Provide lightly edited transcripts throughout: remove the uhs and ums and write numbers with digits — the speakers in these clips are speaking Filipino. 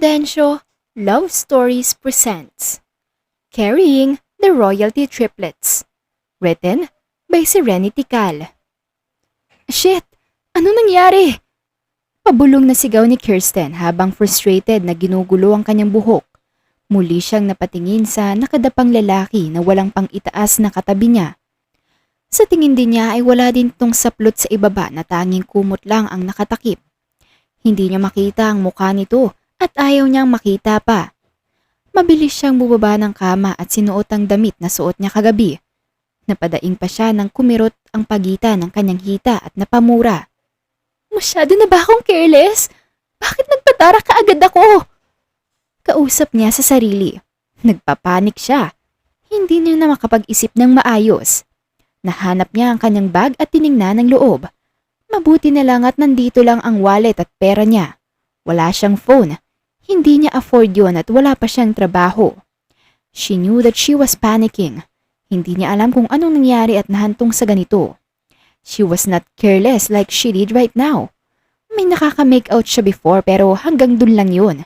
Prudencio Love Stories presents Carrying the Royalty Triplets. Written by Serenity Cal. Shit! Ano nangyari? Pabulong na sigaw ni Kirsten habang frustrated na ginugulo ang kanyang buhok. Muli siyang napatingin sa nakadapang lalaki na walang pang-itaas na katabi niya. Sa tingin din niya ay wala din tong saplot sa ibaba na tanging kumot lang ang nakatakip. Hindi niya makita ang mukha nito at ayaw niyang makita pa. Mabilis siyang bubaba ng kama at sinuot ang damit na suot niya kagabi. Napadaing pa siya nang kumirot ang pagitan ng kanyang hita at napamura. Masyado na ba akong careless? Bakit nagpatara ka agad ako? Kausap niya sa sarili. Nagpapanik siya. Hindi niya na makapag-isip ng maayos. Nahanap niya ang kanyang bag at tiningnan ng loob. Mabuti na lang at nandito lang ang wallet at pera niya. Wala siyang phone. Hindi niya afford yun at wala pa siyang trabaho. She knew that she was panicking. Hindi niya alam kung anong nangyari at nahantong sa ganito. She was not careless like she did right now. May nakaka-make out siya before pero hanggang dun lang yun.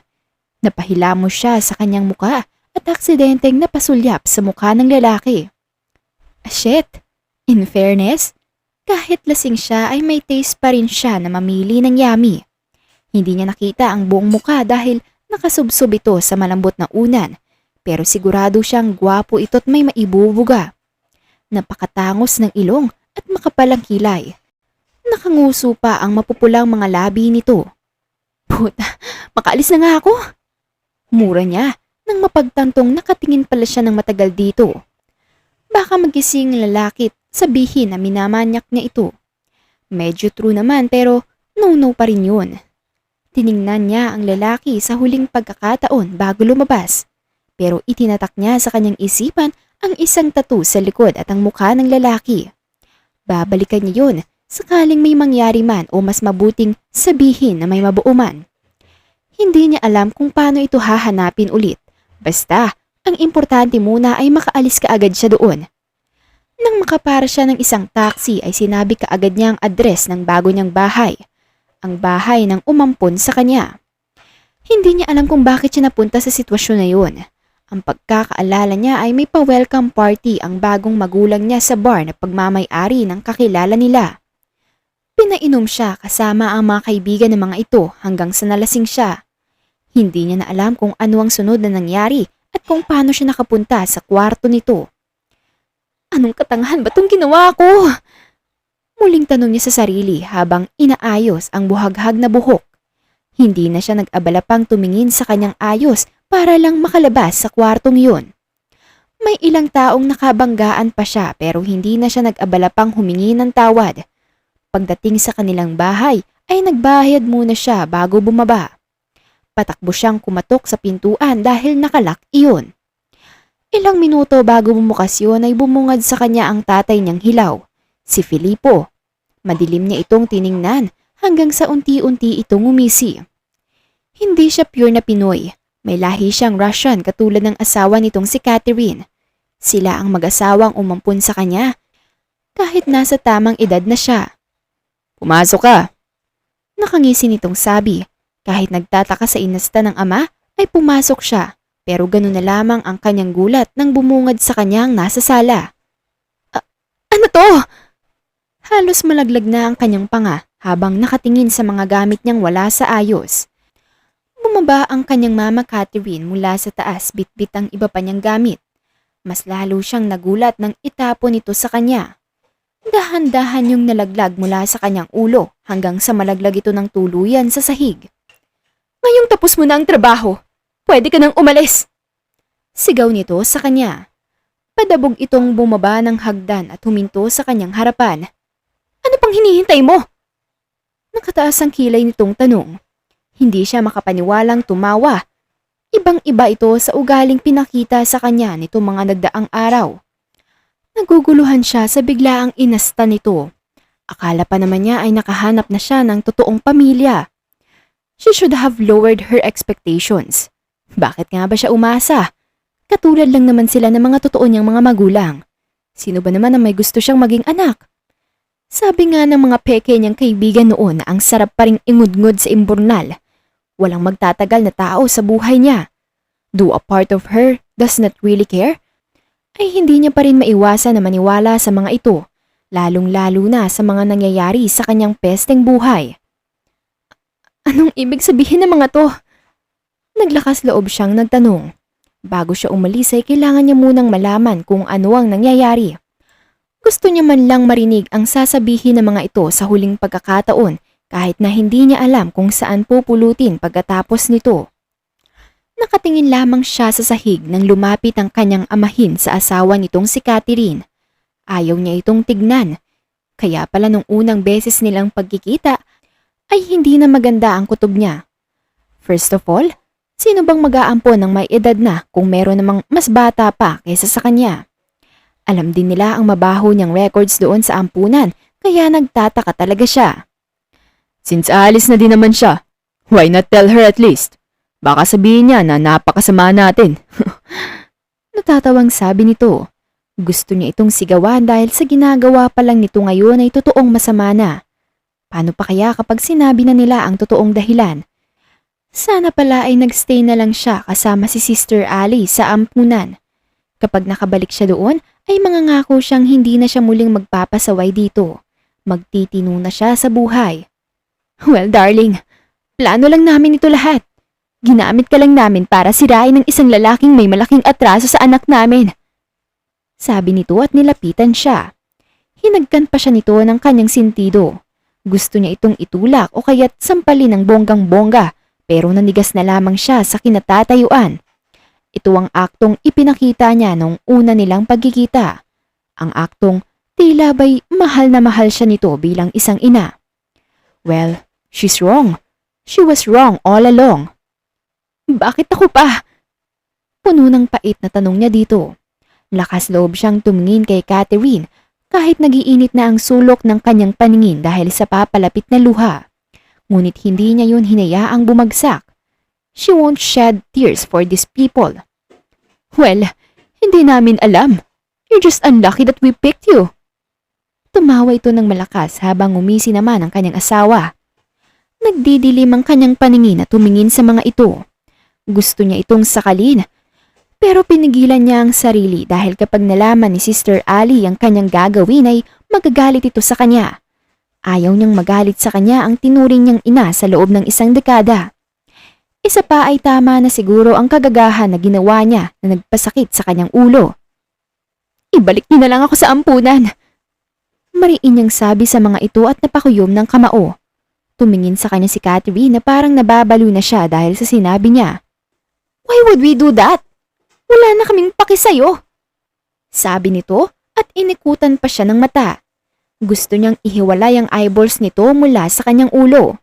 Napahilamos siya sa kanyang muka at aksidenteng napasulyap sa mukha ng lalaki. Shit! In fairness, kahit lasing siya ay may taste pa rin siya na mamili ng yummy. Hindi niya nakita ang buong mukha dahil nakasubsob ito sa malambot na unan, pero sigurado siyang gwapo ito't may maibubuga. Napakatangos ng ilong at makapalang kilay. Nakanguso pa ang mapupulang mga labi nito. Puta, makaalis na nga ako. Mura niya nang mapagtantong nakatingin pala siya ng matagal dito. Baka magising lalaki sabihin na minamanyak niya ito. Medyo true naman pero no pa rin yun. Tiningnan niya ang lalaki sa huling pagkakataon bago lumabas. Pero itinatak niya sa kanyang isipan ang isang tattoo sa likod at ang mukha ng lalaki. Babalikan niya yun sakaling may mangyari man o mas mabuting sabihin na may mabuo man. Hindi niya alam kung paano ito hahanapin ulit. Basta, ang importante muna ay makaalis kaagad siya doon. Nang makapara siya ng isang taxi ay sinabi kaagad niya ang address ng bago niyang bahay. Ang bahay ng umampon sa kanya. Hindi niya alam kung bakit siya napunta sa sitwasyon na yun. Ang pagkakaalala niya ay may pa-welcome party ang bagong magulang niya sa bar na pagmamay-ari ng kakilala nila. Pinainom siya kasama ang mga kaibigan ng mga ito hanggang sa nalasing siya. Hindi niya na alam kung ano ang sunod na nangyari at kung paano siya nakapunta sa kwarto nito. Anong katangahan ba itong ginawa ko? Muling tanong niya sa sarili habang inaayos ang buhaghag na buhok. Hindi na siya nag-abala pang tumingin sa kanyang ayos para lang makalabas sa kwartong yun. May ilang taong nakabanggaan pa siya pero hindi na siya nag-abala pang humingi ng tawad. Pagdating sa kanilang bahay ay nagbayad muna siya bago bumaba. Patakbo siyang kumatok sa pintuan dahil nakalak iyon. Ilang minuto bago bumukas yun ay bumungad sa kanya ang tatay niyang hilaw, si Filippo. Madilim niya itong tiningnan hanggang sa unti-unti itong umisi. Hindi siya pure na Pinoy. May lahi siyang Russian katulad ng asawa nitong si Catherine. Sila ang mag-asawang umampun sa kanya kahit nasa tamang edad na siya. Pumasok ka! Nakangisi nitong sabi. Kahit nagtataka sa inasta ng ama ay pumasok siya. Pero ganun na lamang ang kanyang gulat nang bumungad sa kanyang nasa sala. Ano to? Halos malaglag na ang kanyang panga habang nakatingin sa mga gamit niyang wala sa ayos. Bumaba ang kanyang mama Catherine mula sa taas bitbit ang iba pa niyang gamit. Mas lalo siyang nagulat nang itapon ito sa kanya. Dahan-dahan yung nalaglag mula sa kanyang ulo hanggang sa malaglag ito ng tuluyan sa sahig. Ngayong tapos mo na ang trabaho. Pwede ka nang umalis! Sigaw nito sa kanya. Padabog itong bumaba ng hagdan at huminto sa kanyang harapan. Ano pang hinihintay mo? Nakataas ang kilay nitong tanong. Hindi siya makapaniwalang tumawa. Ibang-iba ito sa ugaling pinakita sa kanya nitong mga nagdaang araw. Naguguluhan siya sa biglaang inasta nito. Akala pa naman niya ay nakahanap na siya ng totoong pamilya. She should have lowered her expectations. Bakit nga ba siya umasa? Katulad lang naman sila ng mga totoo niyang mga magulang. Sino ba naman ang may gusto siyang maging anak? Sabi nga ng mga peke niyang kaibigan noon na ang sarap pa ring ingudngod sa imburnal. walang magtatagal na tao sa buhay niya. Do a part of her does not really care, ay hindi niya pa rin maiwasan na maniwala sa mga ito, lalong-lalo na sa mga nangyayari sa kanyang pesteng buhay. Anong ibig sabihin ng mga to? Naglakas loob siyang nagtanong. Bago siya umalis ay kailangan niya munang malaman kung ano ang nangyayari. Gusto niya man lang marinig ang sasabihin ng mga ito sa huling pagkakataon kahit na hindi niya alam kung saan pupulutin pagkatapos nito. Nakatingin lamang siya sa sahig nang lumapit ang kanyang amahin sa asawa nitong si Catherine. Ayaw niya itong tignan. Kaya pala nung unang beses nilang pagkikita ay hindi na maganda ang kutob niya. First of all, sino bang mag-aampon ng may edad na kung meron namang mas bata pa kaysa sa kanya? Alam din nila ang mabaho niyang records doon sa ampunan kaya nagtataka talaga siya. Since aalis na din naman siya, why not tell her at least? Baka sabihin niya na napakasama natin. Natatawang sabi nito. Gusto niya itong sigawan dahil sa ginagawa pa lang nito ngayon ay totoong masama na. Paano pa kaya kapag sinabi na nila ang totoong dahilan? Sana pala ay nagstay na lang siya kasama si Sister Ali sa ampunan. Kapag nakabalik siya doon, ay mangangako siyang hindi na siya muling magpapasaway dito. Magtitino na siya sa buhay. Well, darling, plano lang namin ito lahat. Ginamit ka lang namin para sirain ng isang lalaking may malaking atraso sa anak namin. Sabi nito at nilapitan siya. Hinagkan pa siya nito ng kanyang sentido. Gusto niya itong itulak o kaya't sampalin ng bonggang-bongga pero nanigas na lamang siya sa kinatatayuan. Ito ang aktong ipinakita niya nung una nilang pagkikita. Ang aktong tila ba'y mahal na mahal siya nito bilang isang ina. Well, she's wrong. She was wrong all along. Bakit ako pa? Puno ng pait na tanong niya dito. Lakas loob siyang tumingin kay Catherine kahit nagiinit na ang sulok ng kanyang paningin dahil sa papalapit na luha. Ngunit hindi niya yun hinayaang bumagsak. She won't shed tears for these people. Well, hindi namin alam. You're just unlucky that we picked you. Tumawa ito ng malakas habang umisi naman ang kanyang asawa. Nagdidilim ang kanyang paningin at tumingin sa mga ito. Gusto niya itong sakalin, pero pinigilan niya ang sarili dahil kapag nalaman ni Sister Ali ang kanyang gagawin ay magagalit ito sa kanya. Ayaw niyang magalit sa kanya ang tinuring niyang ina sa loob ng isang dekada. Isa pa ay tama na siguro ang kagagahan na ginawa niya na nagpasakit sa kanyang ulo. Ibalik niyo na lang ako sa ampunan. Mariin niyang sabi sa mga ito at napakuyom ng kamao. Tumingin sa kanya si Catherine na parang nababalo na siya dahil sa sinabi niya. Why would we do that? Wala na kaming paki sa'yo. Sabi nito at inikutan pa siya ng mata. Gusto niyang ihiwalay ang eyeballs nito mula sa kanyang ulo.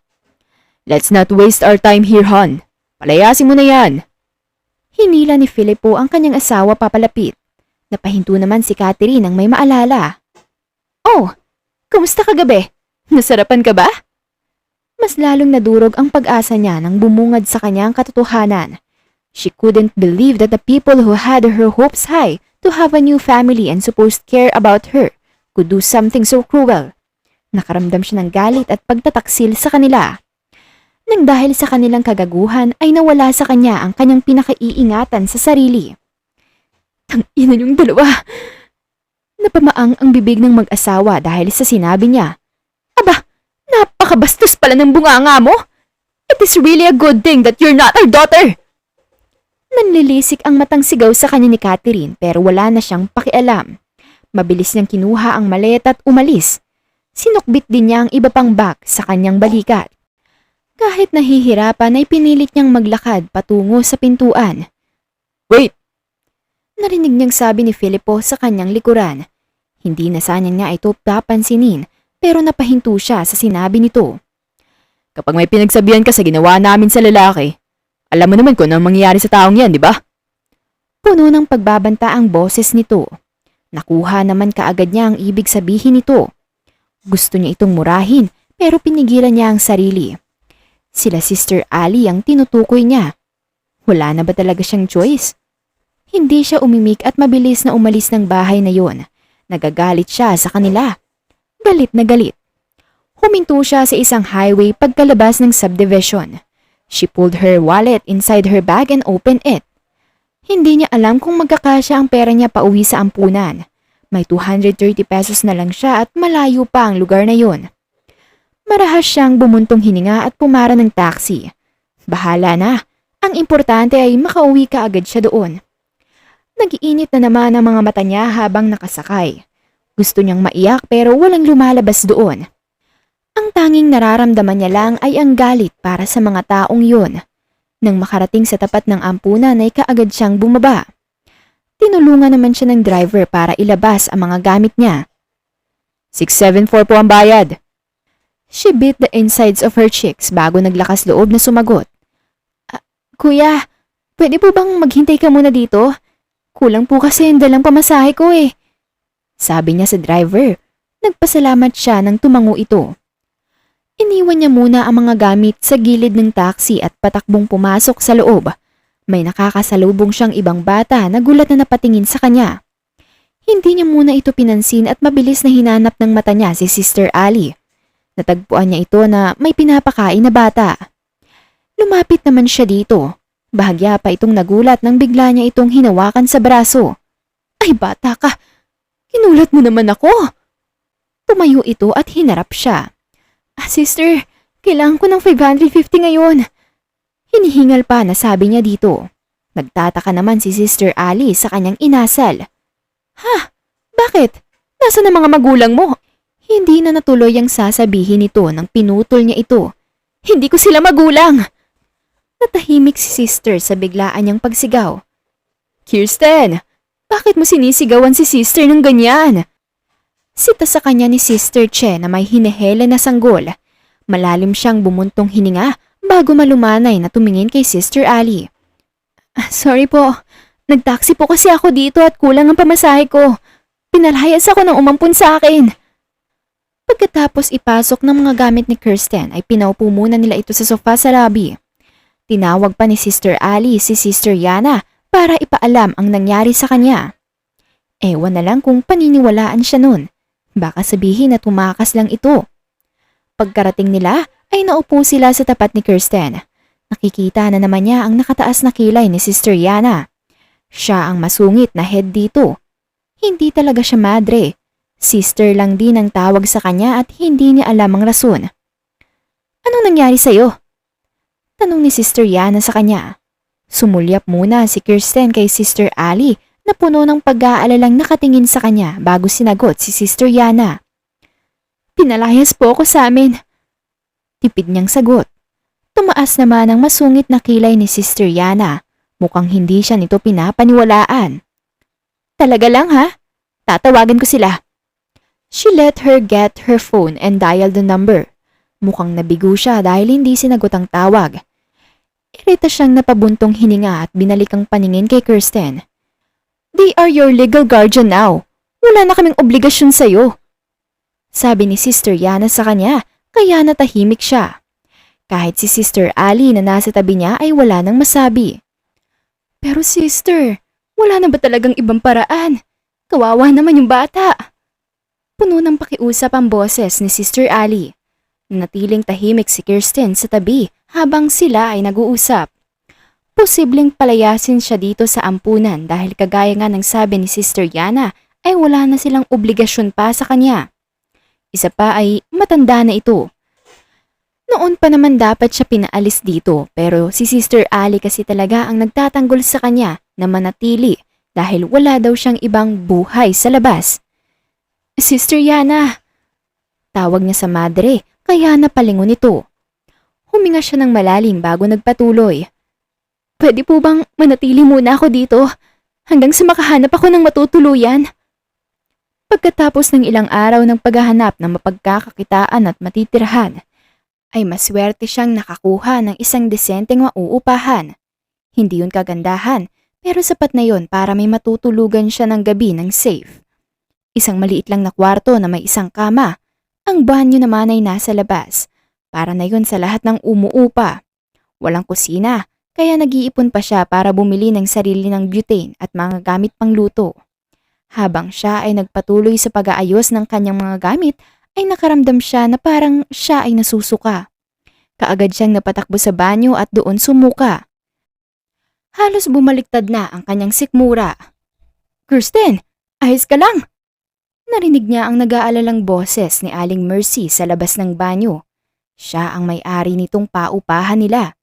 Let's not waste our time here, hon. Palayasin mo na yan. Hinila ni Filippo ang kanyang asawa papalapit. Napahinto naman si Catherine nang may maalala. Oh, kumusta kagabi? Nasarapan ka ba? Mas lalong nadurog ang pag-asa niya nang bumungad sa kanyang katotohanan. She couldn't believe that the people who had her hopes high to have a new family and supposed care about her could do something so cruel. Nakaramdam siya ng galit at pagtataksil sa kanila. Nang dahil sa kanilang kagaguhan ay nawala sa kanya ang kanyang pinakaiingatan sa sarili. Tangina yung dalawa. Napamaang ang bibig ng mag-asawa dahil sa sinabi niya. Aba, napakabastos pala ng bunganga mo. It is really a good thing that you're not our daughter. Nanlilisik ang matang sigaw sa kanya ni Catherine pero wala na siyang pakialam. Mabilis niyang kinuha ang maleta at umalis. Sinukbit din niya ang iba pang bag sa kanyang balikat. Kahit nahihirapan ay pinilit niyang maglakad patungo sa pintuan. Wait! Narinig niyang sabi ni Filippo sa kanyang likuran. Hindi na sana niya ito papansinin pero napahinto siya sa sinabi nito. Kapag may pinagsabihan ka sa ginawa namin sa lalaki, alam mo naman kung anong mangyayari sa taong yan, di ba? Puno ng pagbabanta ang boses nito. Nakuha naman kaagad niya ang ibig sabihin nito. Gusto niya itong murahin pero pinigilan niya ang sarili. Sila Sister Ali ang tinutukoy niya. Wala na ba talaga siyang choice? Hindi siya umimik at mabilis na umalis ng bahay na yon. Nagagalit siya sa kanila. Galit na galit. Huminto siya sa isang highway pagkalabas ng subdivision. She pulled her wallet inside her bag and opened it. Hindi niya alam kung magkakasya ang pera niya pauwi sa ampunan. May 230 pesos na lang siya at malayo pa ang lugar na yun. Marahas siyang bumuntong hininga at pumara ng taxi. Bahala na. Ang importante ay makauwi ka agad siya doon. Nagiinit na naman ang mga mata niya habang nakasakay. Gusto niyang maiyak pero walang lumalabas doon. Ang tanging nararamdaman niya lang ay ang galit para sa mga taong yun. Nang makarating sa tapat ng ampunan ay kaagad siyang bumaba. Tinulungan naman siya ng driver para ilabas ang mga gamit niya. 674 po ang bayad. She bit the insides of her cheeks bago naglakas loob na sumagot. Kuya, pwede po bang maghintay ka muna dito? Kulang po kasi ang dalang pamasahe ko eh. Sabi niya sa driver. Nagpasalamat siya nang tumango ito. Iniwan niya muna ang mga gamit sa gilid ng taxi at patakbong pumasok sa loob. May nakakasalubong siyang ibang bata na gulat na napatingin sa kanya. Hindi niya muna ito pinansin at mabilis na hinanap ng mata niya si Sister Ali. Natagpuan niya ito na may pinapakain na bata. Lumapit naman siya dito. Bahagya pa itong nagulat nang bigla niya itong hinawakan sa braso. Ay bata ka, kinulat mo naman ako. Tumayo ito at hinarap siya. Sister, kailangan ko ng 550 ngayon. Hinihingal pa na sabi niya dito. Nagtataka naman si Sister Ali sa kanyang inasal. Ha? Bakit? Nasaan ang mga magulang mo? Hindi na natuloy ang sasabihin nito nang pinutol niya ito. Hindi ko sila magulang! Natahimik si Sister sa biglaan niyang pagsigaw. Kirsten, bakit mo sinisigawan si Sister ng ganyan? Sita sa kanya ni Sister Che na may hinihele na sanggol. Malalim siyang bumuntong hininga bago malumanay na tumingin kay Sister Ali. Sorry po, nagtaksi po kasi ako dito at kulang ang pamasahe ko. Pinalayas ako ng umampun sa akin. Pagkatapos ipasok ng mga gamit ni Kirsten ay pinaupo muna nila ito sa sofa sa lobby. Tinawag pa ni Sister Ali si Sister Yana para ipaalam ang nangyari sa kanya. Ewan na lang kung paniniwalaan siya nun. Baka sabihin na tumakas lang ito. Pagkarating nila ay naupo sila sa tapat ni Kirsten. Nakikita na naman niya ang nakataas na kilay ni Sister Yana. Siya ang masungit na head dito. Hindi talaga siya madre. Sister lang din ang tawag sa kanya at hindi niya alam ang rason. Anong nangyari sa'yo? Tanong ni Sister Yana sa kanya. Sumulyap muna si Kirsten kay Sister Ali na puno ng pag-aalalang nakatingin sa kanya bago sinagot si Sister Yana. Pinalayas po ako sa amin. Tipid niyang sagot. Tumaas naman ang masungit na kilay ni Sister Yana. Mukhang hindi siya nito pinapaniwalaan. Talaga lang ha? Tatawagan ko sila. She let her get her phone and dial the number. Mukhang nabigo siya dahil hindi sinagot ang tawag. Irita siyang napabuntong hininga at binalik ang paningin kay Kirsten. They are your legal guardian now. Wala na kaming obligasyon sa'yo. Sabi ni Sister Yana sa kanya, kaya natahimik siya. Kahit si Sister Ali na nasa tabi niya ay wala nang masabi. Pero sister, wala na ba talagang ibang paraan? Kawawa naman yung bata. Puno ng pakiusap ang boses ni Sister Ali. Natiling tahimik si Kirsten sa tabi habang sila ay nag-uusap. Posibleng palayasin siya dito sa ampunan dahil kagaya nga ng sabi ni Sister Yana ay wala na silang obligasyon pa sa kanya. Isa pa ay matanda na ito. Noon pa naman dapat siya pinaalis dito pero si Sister Ali kasi talaga ang nagtatanggol sa kanya na manatili dahil wala daw siyang ibang buhay sa labas. Sister Yana, tawag niya sa madre kaya napalingon ito. Huminga siya ng malalim bago nagpatuloy. Pwede po bang manatili muna ako dito hanggang sa makahanap ako ng matutuluyan? Pagkatapos ng ilang araw ng paghahanap ng mapagkakakitaan at matitirahan, ay maswerte siyang nakakuha ng isang desenteng mauupahan. Hindi yun kagandahan, pero sapat na yun para may matutulugan siya ng gabi ng safe. Isang maliit lang na kwarto na may isang kama. Ang banyo naman ay nasa labas. Para na yun sa lahat ng umuupa. Walang kusina. Kaya nag-iipon pa siya para bumili ng sarili ng butane at mga gamit pangluto. Habang siya ay nagpatuloy sa pag-aayos ng kanyang mga gamit, ay nakaramdam siya na parang siya ay nasusuka. Kaagad siyang napatakbo sa banyo at doon sumuka. Halos bumaliktad na ang kanyang sikmura. Kirsten, ayos ka lang! Narinig niya ang nag-aalalang boses ni Aling Mercy sa labas ng banyo. Siya ang may-ari nitong paupahan nila.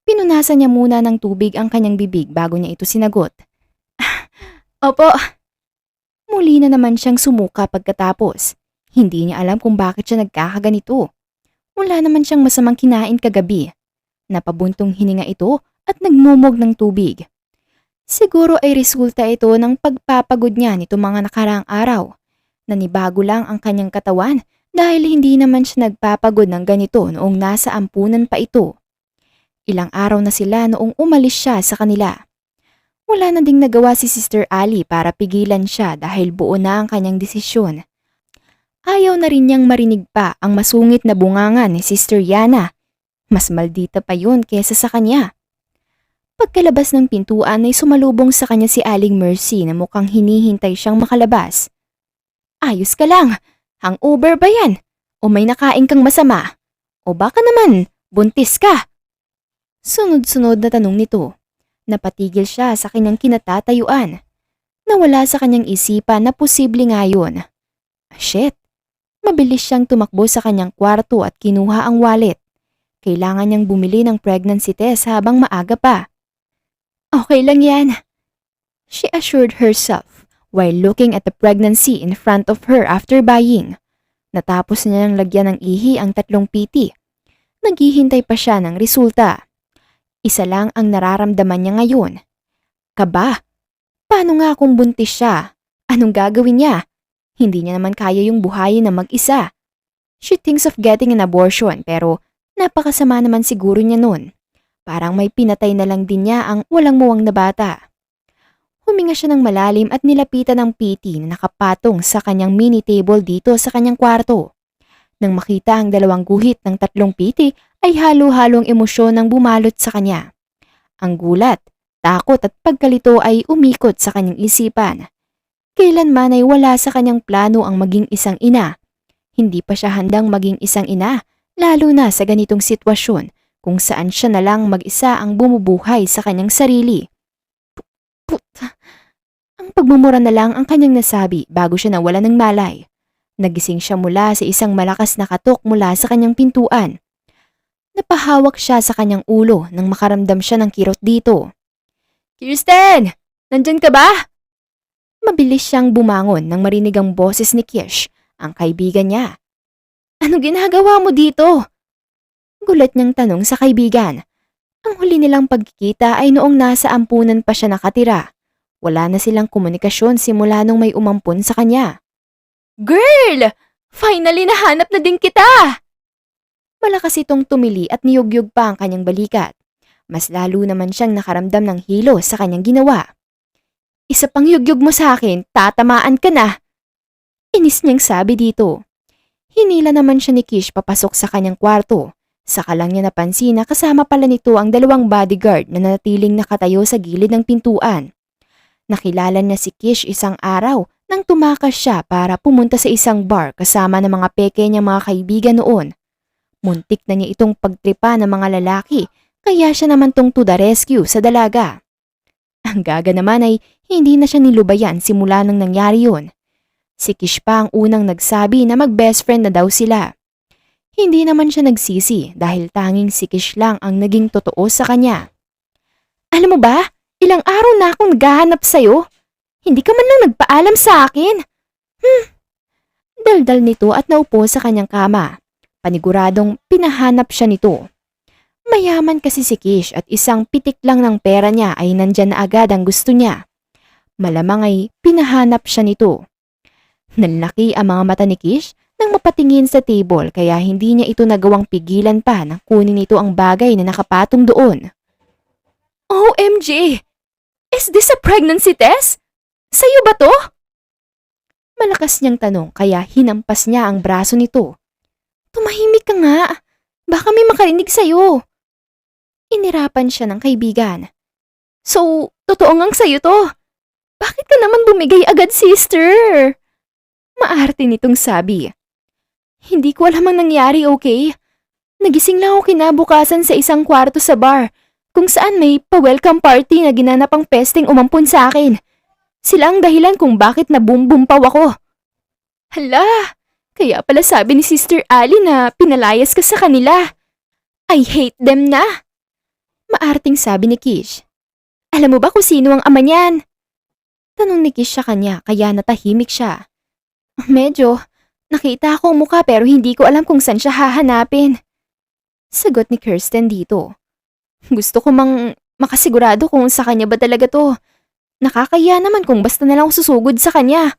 Pinunasan niya muna ng tubig ang kanyang bibig bago niya ito sinagot. Opo. Muli na naman siyang sumuka pagkatapos. Hindi niya alam kung bakit siya nagkakaganito. Wala naman siyang masamang kinain kagabi. Napabuntong hininga ito at nagmumog ng tubig. Siguro ay resulta ito ng pagpapagod niya nito mga nakaraang araw. Nanibago lang ang kanyang katawan dahil hindi naman siya nagpapagod ng ganito noong nasa ampunan pa ito. Ilang araw na sila noong umalis siya sa kanila. Wala na ding nagawa si Sister Ali para pigilan siya dahil buo na ang kanyang desisyon. Ayaw na rin niyang marinig pa ang masungit na bunganga ni Sister Yana. Mas maldita pa yun kesa sa kanya. Pagkalabas ng pintuan ay sumalubong sa kanya si Aling Mercy na mukhang hinihintay siyang makalabas. Ayos ka lang, hangover ba yan? O may nakain kang masama? O baka naman, buntis ka? Sunod-sunod na tanong nito. Napatigil siya sa kanyang kinatatayuan. Nawala sa kanyang isipan na posible nga yun. Shit! Mabilis siyang tumakbo sa kanyang kwarto at kinuha ang wallet. Kailangan niyang bumili ng pregnancy test habang maaga pa. Okay lang yan, she assured herself while looking at the pregnancy in front of her after buying. Natapos niyang lagyan ng ihi ang 3 PT. Naghihintay pa siya ng resulta. Isa lang ang nararamdaman niya ngayon. Kaba, paano nga kung buntis siya? Anong gagawin niya? Hindi niya naman kaya yung buhayin na mag-isa. She thinks of getting an abortion pero napakasama naman siguro niya nun. Parang may pinatay na lang din niya ang walang muwang na bata. Huminga siya ng malalim at nilapitan ng PT na nakapatong sa kanyang mini table dito sa kanyang kwarto. Nang makita ang 2 guhit ng 3 PT ay halo-halong emosyon ang bumalot sa kanya. Ang gulat, takot at pagkalito ay umikot sa kanyang isipan. Kailanman ay wala sa kanyang plano ang maging isang ina. Hindi pa siya handang maging isang ina, lalo na sa ganitong sitwasyon kung saan siya na lang mag-isa ang bumubuhay sa kanyang sarili. Ang pagmumura na lang ang kanyang nasabi bago siya nawala ng malay. Nagising siya mula sa isang malakas na katok mula sa kanyang pintuan. Napahawak siya sa kanyang ulo nang makaramdam siya ng kirot dito. Kirsten! Nandyan ka ba? Mabilis siyang bumangon nang marinig ang boses ni Kish, ang kaibigan niya. Anong ginagawa mo dito? Gulat niyang tanong sa kaibigan. Ang huli nilang pagkikita ay noong nasa ampunan pa siya nakatira. Wala na silang komunikasyon simula nung may umampun sa kanya. Girl! Finally nahanap na din kita! Malakas itong tumili at niyugyug pa ang kanyang balikat. Mas lalo naman siyang nakaramdam ng hilo sa kanyang ginawa. Isa pang yugyug mo sa akin, tatamaan ka na. Inis niyang sabi dito. Hinila naman siya ni Kish papasok sa kanyang kwarto. Saka lang niya napansin na kasama pala nito ang 2 bodyguard na nanatiling nakatayo sa gilid ng pintuan. Nakilala niya si Kish isang araw nang tumakas siya para pumunta sa isang bar kasama ng mga peke niya mga kaibigan noon. Muntik na niya itong pagtripa ng mga lalaki kaya siya naman tong to the rescue sa dalaga. Ang gaga naman ay hindi na siya nilubayan simula nang nangyari yun. Si Kish pa ang unang nagsabi na mag-best friend na daw sila. Hindi naman siya nagsisi dahil tanging si Kish lang ang naging totoo sa kanya. Alam mo ba, ilang araw na akong naghahanap sa'yo. Hindi ka man lang nagpaalam sa akin. Daldal nito at naupo sa kanyang kama. Paniguradong pinahanap siya nito. Mayaman kasi si Kish at isang pitik lang ng pera niya ay nandyan na agad ang gusto niya. Malamang ay pinahanap siya nito. Nanlaki ang mga mata ni Kish nang mapatingin sa table kaya hindi niya ito nagawang pigilan pa nang kunin nito ang bagay na nakapatong doon. OMG! Is this a pregnancy test? Sa'yo ba to? Malakas niyang tanong kaya hinampas niya ang braso nito. Tumahimik ka nga. Baka may makarinig sa'yo. Inirapan siya ng kaibigan. So, totoo ngang sa'yo to. Bakit ka naman bumigay agad, sister? Maarte nitong sabi. Hindi ko alam ang nangyari, okay? Nagising lang ako kinabukasan sa isang kwarto sa bar, kung saan may pa-welcome party na ginanap ang pesteng umampun sa akin. Sila ang dahilan kung bakit nabumbumpaw ako. Hala, kaya pala sabi ni Sister Ali na pinalayas ka sa kanila. I hate them na. Maarting sabi ni Kish. Alam mo ba kung sino ang ama niyan? Tanong ni Kish sa kanya kaya natahimik siya. Medyo, nakita ko ang mukha pero hindi ko alam kung saan siya hahanapin. Sagot ni Kirsten dito. Gusto ko makasigurado kung sa kanya ba talaga to. Nakakaya naman kung basta na lang ako susugod sa kanya.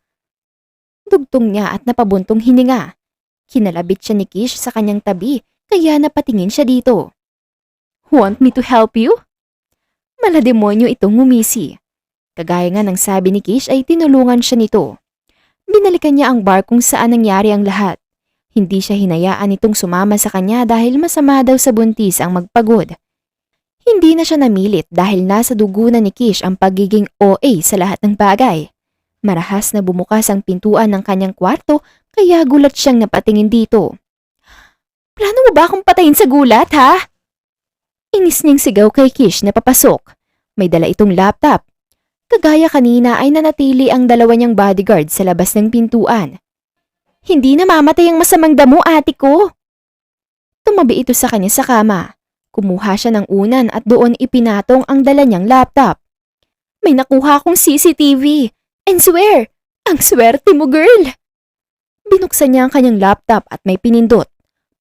Dugtong niya at napabuntong hininga. Kinalabit siya ni Kish sa kanyang tabi kaya napatingin siya dito. Want me to help you? Malademonyo itong ngumisi. Kagaya nga ng sabi ni Kish ay tinulungan siya nito. Binalikan niya ang bar kung saan nangyari ang lahat. Hindi siya hinayaan itong sumama sa kanya dahil masama daw sa buntis ang magpagod. Hindi na siya namilit dahil nasa dugo na ni Kish ang pagiging OA sa lahat ng bagay. Marahas na bumukas ang pintuan ng kanyang kwarto kaya gulat siyang napatingin dito. Plano mo ba akong patayin sa gulat, ha? Inis niyang sigaw kay Kish na papasok. May dala itong laptop. Kagaya kanina ay nanatili ang dalawa niyang bodyguard sa labas ng pintuan. Hindi na mamatay ang masamang damo, ate ko. Tumabi ito sa kanya sa kama. Kumuha siya ng unan at doon ipinatong ang dala niyang laptop. May nakuha akong CCTV. And swear, ang swerte mo, girl. Binuksan niya ang kanyang laptop at may pinindot.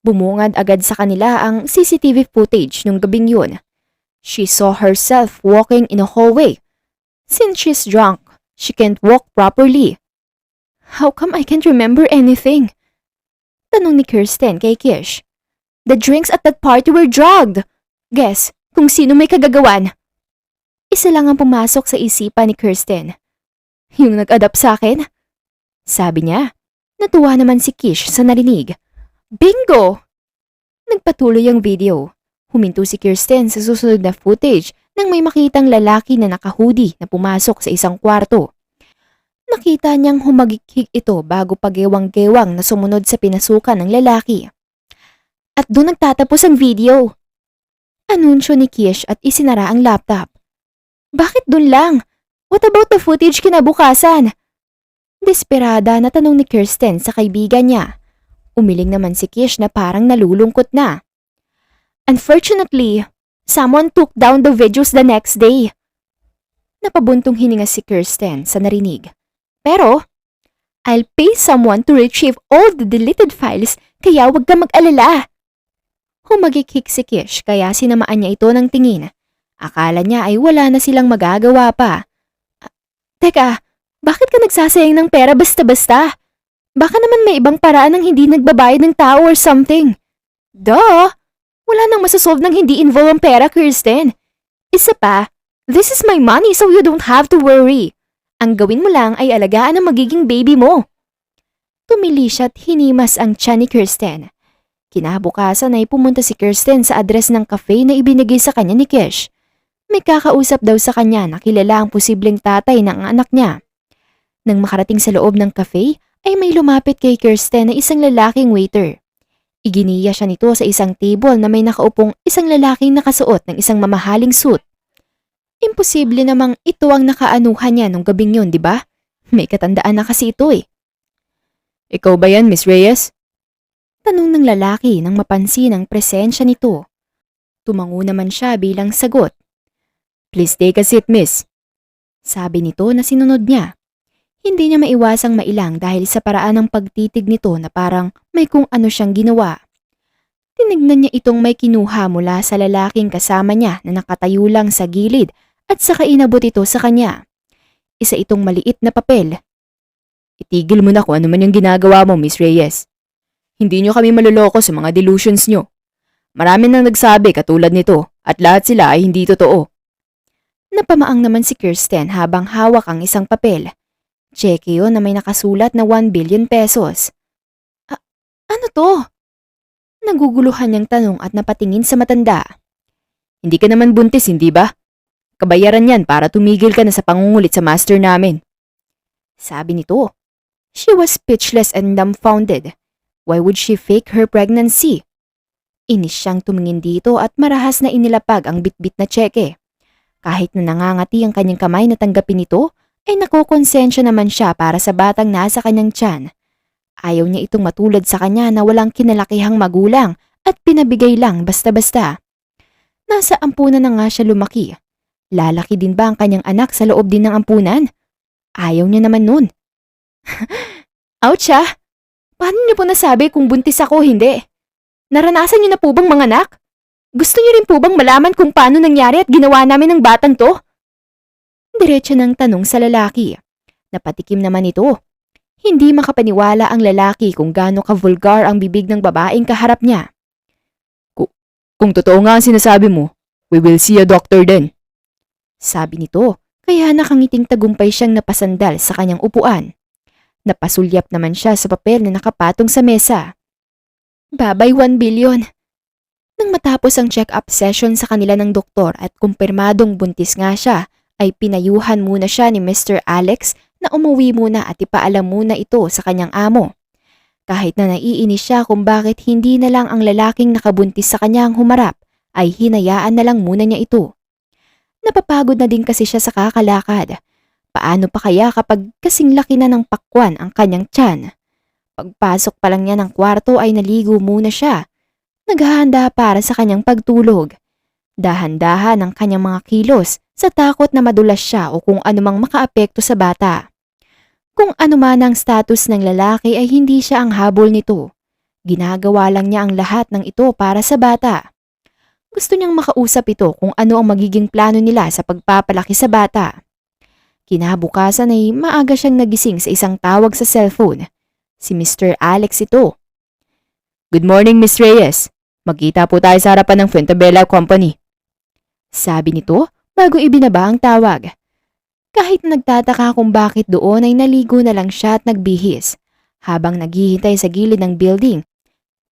Bumungad agad sa kanila ang CCTV footage nung gabing yun. She saw herself walking in a hallway. Since she's drunk, she can't walk properly. How come I can't remember anything? Tanong ni Kirsten kay Kish. The drinks at that party were drugged. Guess kung sino may kagagawan. Isa lang ang pumasok sa isipan ni Kirsten. Yung nag-adapt sa akin? Sabi niya. Natuwa naman si Kish sa narinig. Bingo! Nagpatuloy ang video. Huminto si Kirsten sa susunod na footage nang may makitang lalaki na naka-hoodie na pumasok sa isang kwarto. Nakita niyang humagikik ito bago pagewang-gewang na sumunod sa pinasukan ng lalaki. At doon nagtatapos ang video. Anunsyo ni Kish at isinara ang laptop. Bakit doon lang? What about the footage kinabukasan? Desperada na tanong ni Kirsten sa kaibigan niya. Umiling naman si Kish na parang nalulungkot na. Unfortunately, someone took down the videos the next day. Napabuntong hininga si Kirsten sa narinig. Pero, I'll pay someone to retrieve all the deleted files kaya wag ka mag-alala. Humagikik si Kish kaya sinamaan niya ito ng tingin. Akala niya ay wala na silang magagawa pa. Teka, bakit ka nagsasayang ng pera basta-basta? Baka naman may ibang paraan ng hindi nagbabayad ng tao or something. Duh! Wala nang masasolve ng hindi involve ang pera, Kirsten. Isa pa, this is my money so you don't have to worry. Ang gawin mo lang ay alagaan ang magiging baby mo. Tumili siya at hinimas ang tiyan ni Kirsten. Kinabukasan ay pumunta si Kirsten sa address ng cafe na ibinigay sa kanya ni Kish. May kakausap daw sa kanya na kilala ang posibleng tatay ng anak niya. Nang makarating sa loob ng cafe, ay may lumapit kay Kirsten na isang lalaking waiter. Iginiya siya nito sa isang table na may nakaupong isang lalaking nakasuot ng isang mamahaling suit. Imposible namang ito ang nakaanuhan niya nung gabing yun, di ba? May katandaan na kasi ito eh. Ikaw ba yan, Miss Reyes? Tanong ng lalaki nang mapansin ang presensya nito. Tumango naman siya bilang sagot. Please take a seat, miss. Sabi nito na sinunod niya. Hindi niya maiwasang mailang dahil sa paraan ng pagtitig nito na parang may kung ano siyang ginawa. Tinignan niya itong may kinuha mula sa lalaking kasama niya na nakatayo lang sa gilid at saka inabot ito sa kanya. Isa itong maliit na papel. Itigil mo na kung ano man yung ginagawa mo, Miss Reyes. Hindi nyo kami maluloko sa mga delusions nyo. Marami nang nagsabi katulad nito at lahat sila ay hindi totoo. Napamaang naman si Kirsten habang hawak ang isang papel. Cheque yun na may nakasulat na 1 billion pesos. Ano to? Naguguluhan niyang tanong at napatingin sa matanda. Hindi ka naman buntis, hindi ba? Kabayaran yan para tumigil ka na sa pangungulit sa master namin. Sabi nito. She was speechless and dumbfounded. Why would she fake her pregnancy? Inis siyang tumingin dito at marahas na inilapag ang bitbit na tseke. Kahit na nangangati ang kanyang kamay na tanggapin ito, ay nakokonsensya naman siya para sa batang nasa kanyang tiyan. Ayaw niya itong matulad sa kanya na walang kinalakihang magulang at pinabigay lang basta-basta. Nasa ampunan na nga siya lumaki. Lalaki din ba ang kanyang anak sa loob din ng ampunan? Ayaw niya naman nun. Ouch ah! Paano niyo po nasabi kung buntis ako o hindi? Naranasan niyo na po bang manganak? Gusto niyo rin po bang malaman kung paano nangyari at ginawa namin ng batang to? Diretso ng tanong sa lalaki. Napatikim naman ito. Hindi makapaniwala ang lalaki kung gaano ka-vulgar ang bibig ng babaeng kaharap niya. Kung totoo nga ang sinasabi mo, we will see a doctor then. Sabi nito, kaya nakangiting tagumpay siyang napasandal sa kanyang upuan. Napasulyap naman siya sa papel na nakapatong sa mesa. Babay 1 billion. Nang matapos ang check-up session sa kanila ng doktor at kumpirmadong buntis nga siya, ay pinayuhan muna siya ni Mr. Alex na umuwi muna at ipaalam muna ito sa kanyang amo. Kahit na naiinis siya kung bakit hindi na lang ang lalaking nakabuntis sa kanya ang humarap, ay hinayaan na lang muna niya ito. Napapagod na din kasi siya sa kakalakad. Paano pa kaya kapag kasing laki na ng pakwan ang kanyang tiyan? Pagpasok pa lang niya ng kwarto ay naligo muna siya. Naghahanda para sa kanyang pagtulog. Dahan-dahan ang kanyang mga kilos sa takot na madulas siya o kung anumang makaapekto sa bata. Kung ano man ang status ng lalaki ay hindi siya ang habol nito. Ginagawa lang niya ang lahat ng ito para sa bata. Gusto niyang makausap ito kung ano ang magiging plano nila sa pagpapalaki sa bata. Kinabukasan ay maaga siyang nagising sa isang tawag sa cellphone. Si Mr. Alex ito. Good morning, Miss Reyes. Magkita po tayo sa harapan ng Fuentabella Company. Sabi nito bago ibinaba ang tawag. Kahit nagtataka kung bakit doon ay naligo na lang siya at nagbihis habang naghihintay sa gilid ng building.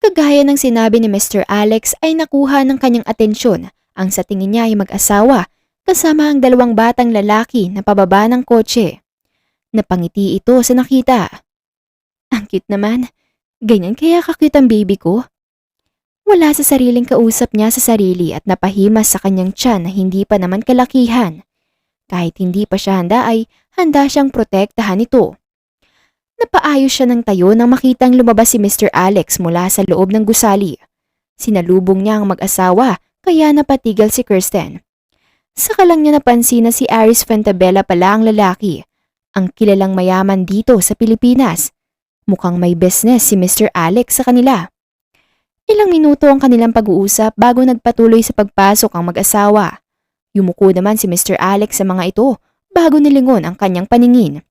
Kagaya ng sinabi ni Mr. Alex ay nakuha ng kanyang atensyon ang sa tingin niya ay mag-asawa kasama ang 2 batang lalaki na pababa ng kotse. Napangiti ito sa nakita. Ang cute naman. Ganyan kaya ka-cute ang baby ko? Wala sa sariling kausap niya sa sarili at napahimas sa kanyang tiyan na hindi pa naman kalakihan. Kahit hindi pa siya handa ay handa siyang protektahan ito. Napaayos siya ng tayo nang makitang lumabas si Mr. Alex mula sa loob ng gusali. Sinalubong niya ang mag-asawa kaya napatigil si Kirsten. Saka lang niya napansin na si Aris Fuentabella pala ang lalaki, ang kilalang mayaman dito sa Pilipinas. Mukhang may business si Mr. Alex sa kanila. Ilang minuto ang kanilang pag-uusap bago nagpatuloy sa pagpasok ang mag-asawa. Yumuko naman si Mr. Alex sa mga ito bago nilingon ang kanyang paningin.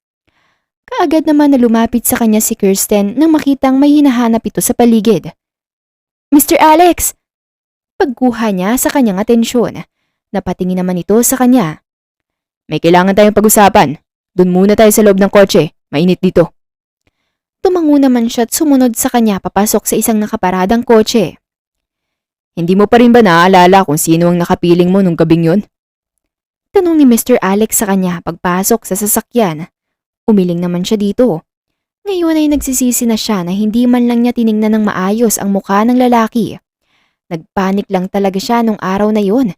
Kaagad naman na lumapit sa kanya si Kirsten nang makitang may hinahanap ito sa paligid. Mr. Alex! Pagkuha niya sa kanyang atensyon. Napatingin naman ito sa kanya. May kailangan tayong pag-usapan. Doon muna tayo sa loob ng kotse. Mainit dito. Tumango naman siya at sumunod sa kanya papasok sa isang nakaparadang kotse. Hindi mo pa rin ba naaalala kung sino ang nakapiling mo nung gabing yun? Tanong ni Mr. Alex sa kanya pagpasok sa sasakyan. Umiling naman siya dito. Ngayon ay nagsisisi na siya na hindi man lang niya tiningnan ng maayos ang mukha ng lalaki. Nagpanik lang talaga siya nung araw na yun.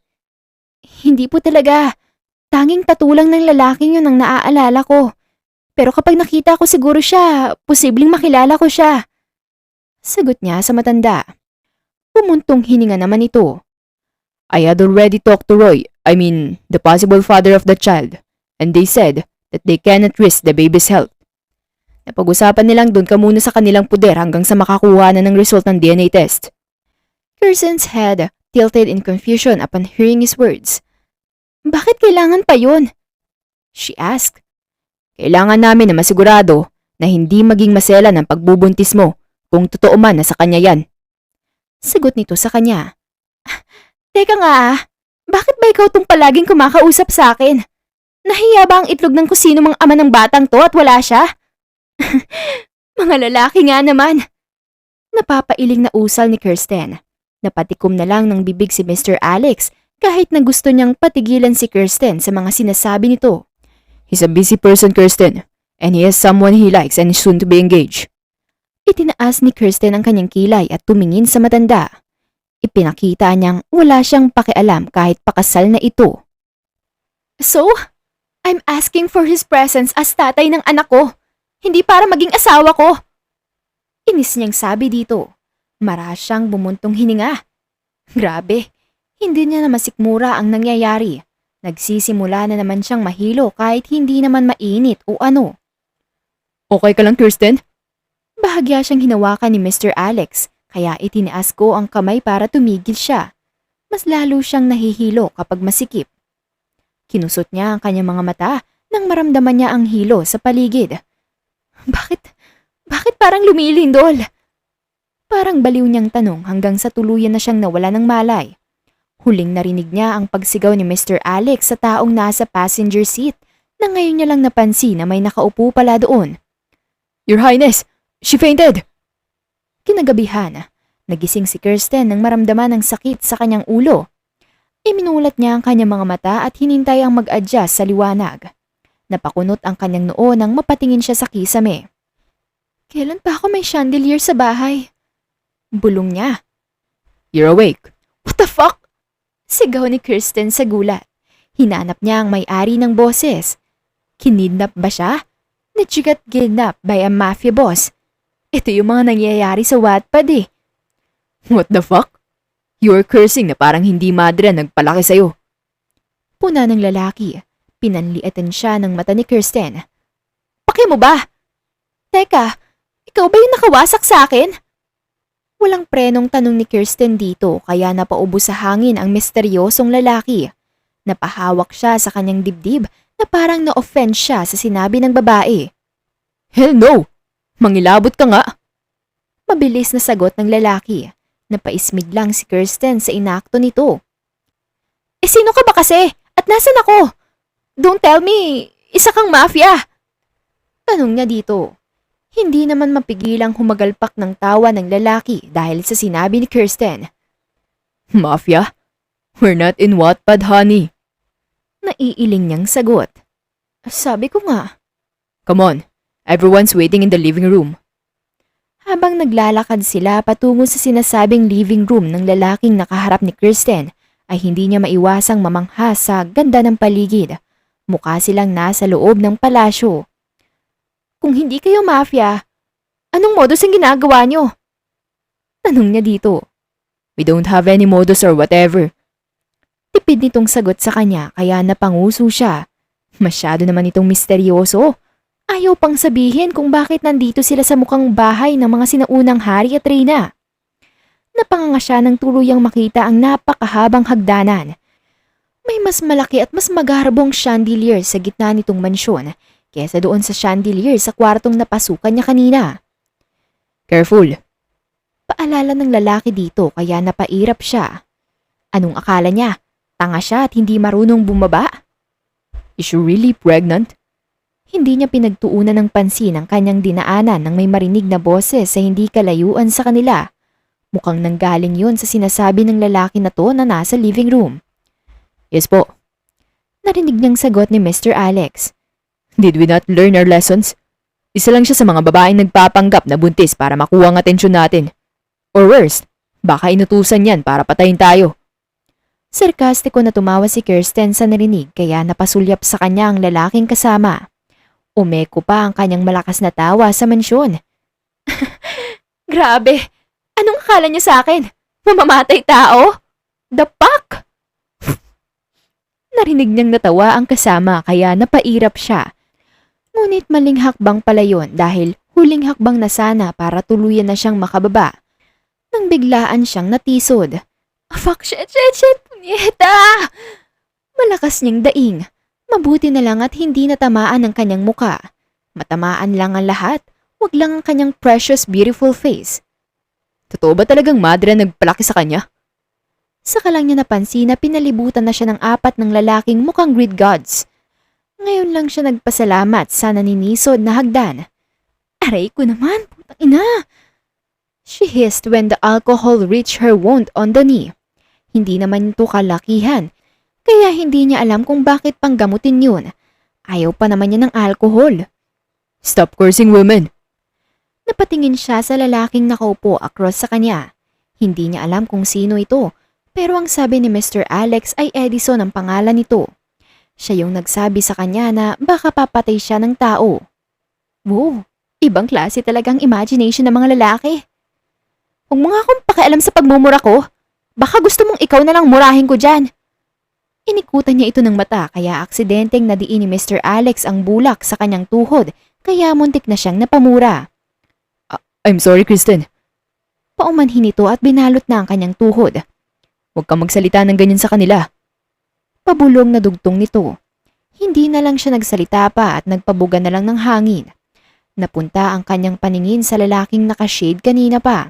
Hindi po talaga. Tanging tatulang ng lalaking yun ang naaalala ko. Pero kapag nakita ko siguro siya, posibleng makilala ko siya. Sagot niya sa matanda. Pumuntong hininga naman ito. I had already talked to Roy, the possible father of the child, and they said that they cannot risk the baby's health. Napag-usapan nilang doon ka muna sa kanilang puder hanggang sa makakuha na ng result ng DNA test. Kirsten's head tilted in confusion upon hearing his words. Bakit kailangan pa yun? She asked. Kailangan namin na masigurado na hindi maging masela ng pagbubuntis mo kung totoo man na sa kanya yan. Sagot nito sa kanya. Teka nga, bakit ba ikaw tong palaging kumakausap sa akin? Nahiya ba ang itlog ng kusino mang ama ng batang to at wala siya? Mga lalaki nga naman. Napapailing na usal ni Kirsten. Napatikom na lang ng bibig si Mr. Alex kahit na gusto niyang patigilan si Kirsten sa mga sinasabi nito. He's a busy person, Kirsten, and he has someone he likes and is soon to be engaged. Itinaas ni Kirsten ang kanyang kilay at tumingin sa matanda. Ipinakita niyang wala siyang pakialam kahit pakasal na ito. So, I'm asking for his presence as tatay ng anak ko, hindi para maging asawa ko. Inis niyang sabi dito. Marahas siyang bumuntong hininga. Grabe, hindi niya na masikmura ang nangyayari. Nagsisimula na naman siyang mahilo kahit hindi naman mainit o ano. Okay ka lang, Kirsten? Bahagya siyang hinawakan ni Mr. Alex, kaya itinaas ko ang kamay para tumigil siya. Mas lalo siyang nahihilo kapag masikip. Kinusot niya ang kanyang mga mata nang maramdaman niya ang hilo sa paligid. Bakit parang lumilindol? Parang baliw niyang tanong hanggang sa tuluyan na siyang nawala ng malay. Huling narinig niya ang pagsigaw ni Mr. Alex sa taong nasa passenger seat na ngayon niya lang napansin na may nakaupo pala doon. Your Highness, she fainted! Kinagabihan, nagising si Kirsten nang maramdaman ang sakit sa kanyang ulo. Iminulat niya ang kanyang mga mata at hinintay ang mag-adjust sa liwanag. Napakunot ang kanyang noo nang mapatingin siya sa kisame. Kailan pa ako may chandelier sa bahay? Bulong niya. You're awake. What the fuck? Sigaw ni Kirsten sa gulat. Hinanap niya ang may-ari ng boses. Kinidnap ba siya? Na-got kidnapped by a mafia boss. Ito yung mga nangyayari sa Wattpad eh. What the fuck? You're cursing na parang hindi madre ang nagpalaki sa'yo. Puna ng lalaki. Pinanliatan siya ng mata ni Kirsten. Paki mo ba? Teka, ikaw ba yung nakawasak sa akin? Walang prenong tanong ni Kirsten dito kaya napaubo sa hangin ang misteryosong lalaki. Napahawak siya sa kanyang dibdib na parang na-offend siya sa sinabi ng babae. Hell no! Mangilabot ka nga! Mabilis na sagot ng lalaki. Napaismig lang si Kirsten sa inakto nito. Sino ka ba kasi? At nasan ako? Don't tell me, isa kang mafia! Tanong niya dito. Hindi naman mapigilang humagalpak ng tawa ng lalaki dahil sa sinabi ni Kirsten. Mafia? We're not in Wattpad, honey. Naiiling niyang sagot. Sabi ko nga. Come on, everyone's waiting in the living room. Habang naglalakad sila patungo sa sinasabing living room ng lalaking nakaharap ni Kirsten, ay hindi niya maiwasang mamangha sa ganda ng paligid. Mukha silang nasa loob ng palasyo. Kung hindi kayo mafia, anong modus ang ginagawa niyo? Tanong niya dito. We don't have any modus or whatever. Tipid nitong sagot sa kanya kaya napanguso siya. Masyado naman itong misteryoso. Ayaw pang sabihin kung bakit nandito sila sa mukhang bahay ng mga sinaunang hari at reyna. Napanganga siya nang tuluyang makita ang napakahabang hagdanan. May mas malaki at mas magarbong chandelier sa gitna nitong mansyon kesa doon sa chandelier sa kwartong napasukan niya kanina. Careful. Paalala ng lalaki dito kaya napairap siya. Anong akala niya? Tanga siya at hindi marunong bumaba? Is she really pregnant? Hindi niya pinagtuunan ng pansin ang kanyang dinaanan nang may marinig na boses sa hindi kalayuan sa kanila. Mukhang nanggaling yun sa sinasabi ng lalaki na to na nasa living room. Yes po. Narinig niyang sagot ni Mr. Alex. Did we not learn our lessons? Isa lang siya sa mga babaeng nagpapanggap na buntis para makuha ang atensyon natin. Or worse, baka inutusan yan para patayin tayo. Sarkastiko na tumawa si Kirsten sa narinig kaya napasulyap sa kanya ang lalaking kasama. Umeko pa ang kanyang malakas na tawa sa mansyon. Grabe! Anong akala niya sa akin? Mamamatay tao? The fuck? Narinig niyang natawa ang kasama kaya napairap siya. Ngunit maling hakbang pala yun dahil huling hakbang na sana para tuluyan na siyang makababa. Nang biglaan siyang natisod. Fuck, shit, punyeta! Malakas niyang daing. Mabuti na lang at hindi natamaan ang kanyang muka. Matamaan lang ang lahat, wag lang ang kanyang precious beautiful face. Totoo ba talagang madre ang nagpalaki sa kanya? Saka lang niya napansin na pinalibutan na siya ng 4 ng lalaking mukhang Greek gods. Ngayon lang siya nagpasalamat sa naninisod na hagdan. Aray ko naman, putang ina! She hissed when the alcohol reached her wound on the knee. Hindi naman ito kalakihan, kaya hindi niya alam kung bakit panggamutin yun. Ayaw pa naman niya ng alcohol. Stop cursing women! Napatingin siya sa lalaking nakaupo across sa kanya. Hindi niya alam kung sino ito, pero ang sabi ni Mr. Alex ay Edison ang pangalan nito. Siya yung nagsabi sa kanya na baka papatay siya ng tao. Wow, ibang klase talagang imagination ng mga lalaki. Huwag mo nga akong pakialam sa pagmumura ko. Baka gusto mong ikaw na lang murahin ko dyan. Inikutan niya ito ng mata kaya aksidenteng nadiin ni Mr. Alex ang bulak sa kanyang tuhod kaya muntik na siyang napamura. I'm sorry, Kristen. Paumanhin ito at binalot na ang kanyang tuhod. Huwag kang magsalita ng ganyan sa kanila. Pabulong na dugtong nito. Hindi na lang siya nagsalita pa at nagpabuga na lang ng hangin. Napunta ang kanyang paningin sa lalaking nakashade kanina pa.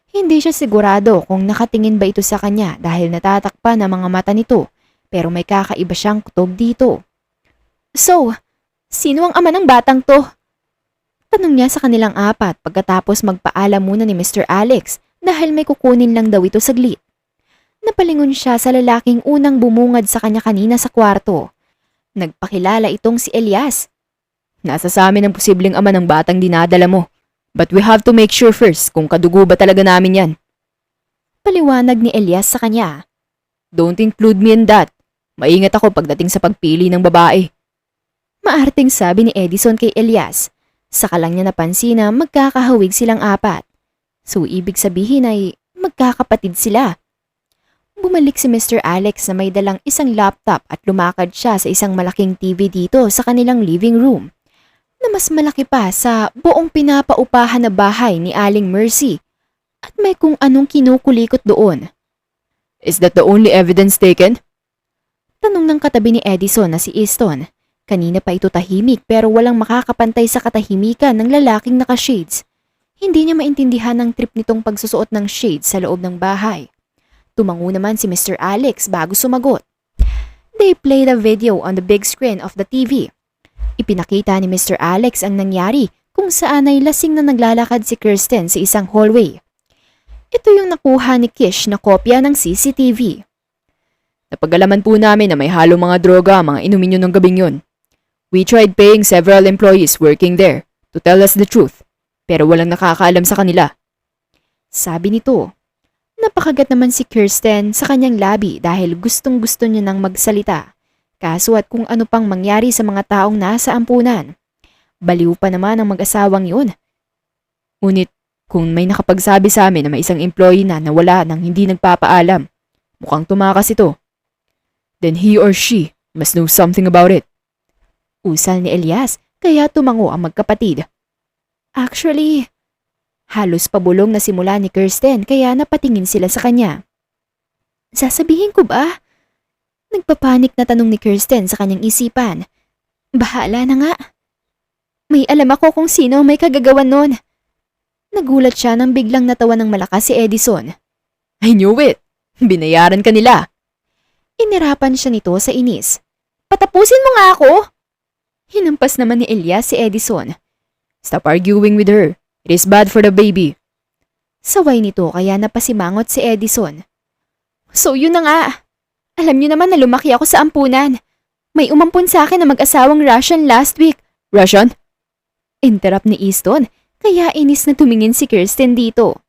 Hindi siya sigurado kung nakatingin ba ito sa kanya dahil natatakpan ang mga mata nito pero may kakaiba siyang kutob dito. So, sino ang ama ng batang to? Tanong niya sa kanilang apat pagkatapos magpaalam muna ni Mr. Alex dahil may kukunin lang daw ito saglit. Napalingon siya sa lalaking unang bumungad sa kanya kanina sa kwarto. Nagpakilala itong si Elias. Nasa sa amin ang posibleng ama ng batang dinadala mo. But we have to make sure first kung kadugo ba talaga namin yan. Paliwanag ni Elias sa kanya. Don't include me in that. Maingat ako pagdating sa pagpili ng babae. Maarting sabi ni Edison kay Elias. Saka lang niya napansin na magkakahawig silang apat. So ibig sabihin ay magkakapatid sila. Bumalik si Mr. Alex na may dalang isang laptop at lumakad siya sa isang malaking TV dito sa kanilang living room na mas malaki pa sa buong pinapaupahan na bahay ni Aling Mercy at may kung anong kinukulikot doon. Is that the only evidence taken? Tanong ng katabi ni Edison na si Easton. Kanina pa ito tahimik pero walang makakapantay sa katahimikan ng lalaking naka-shades. Hindi niya maintindihan ang trip nitong pagsusuot ng shades sa loob ng bahay. Tumango naman si Mr. Alex bago sumagot. They played a video on the big screen of the TV. Ipinakita ni Mr. Alex ang nangyari kung saan ay lasing na naglalakad si Kirsten sa isang hallway. Ito yung nakuha ni Kish na kopya ng CCTV. Napag-alaman po namin na may halong mga droga ang mga inumin nyo ng gabing yun. We tried paying several employees working there to tell us the truth, pero walang nakakaalam sa kanila. Sabi nito. Napakagat naman si Kirsten sa kanyang labi dahil gustong-gusto niya nang magsalita. Kaso at kung ano pang mangyari sa mga taong nasa ampunan. Baliw pa naman ang mag-asawang yun. Ngunit kung may nakapagsabi sa amin na may isang employee na nawala nang hindi nagpapaalam, mukhang tumakas ito. Then he or she must know something about it. Usal ni Elias kaya tumango ang magkapatid. Actually, halos pabulong na simula ni Kirsten kaya napatingin sila sa kanya. Sasabihin ko ba? Nagpapanik na tanong ni Kirsten sa kanyang isipan. Bahala na nga. May alam ako kung sino may kagagawan nun. Nagulat siya nang biglang natawa ng malakas si Edison. I knew it! Binayaran ka nila! Inirapan siya nito sa inis. Patapusin mo nga ako! Hinampas naman ni Elias si Edison. Stop arguing with her. It is bad for the baby. Saway nito kaya napasimangot si Edison. So yun na nga. Alam niyo naman na lumaki ako sa ampunan. May umampun sa akin na mag-asawang Russian last week. Russian? Interrupt ni Easton kaya inis na tumingin si Kirsten dito.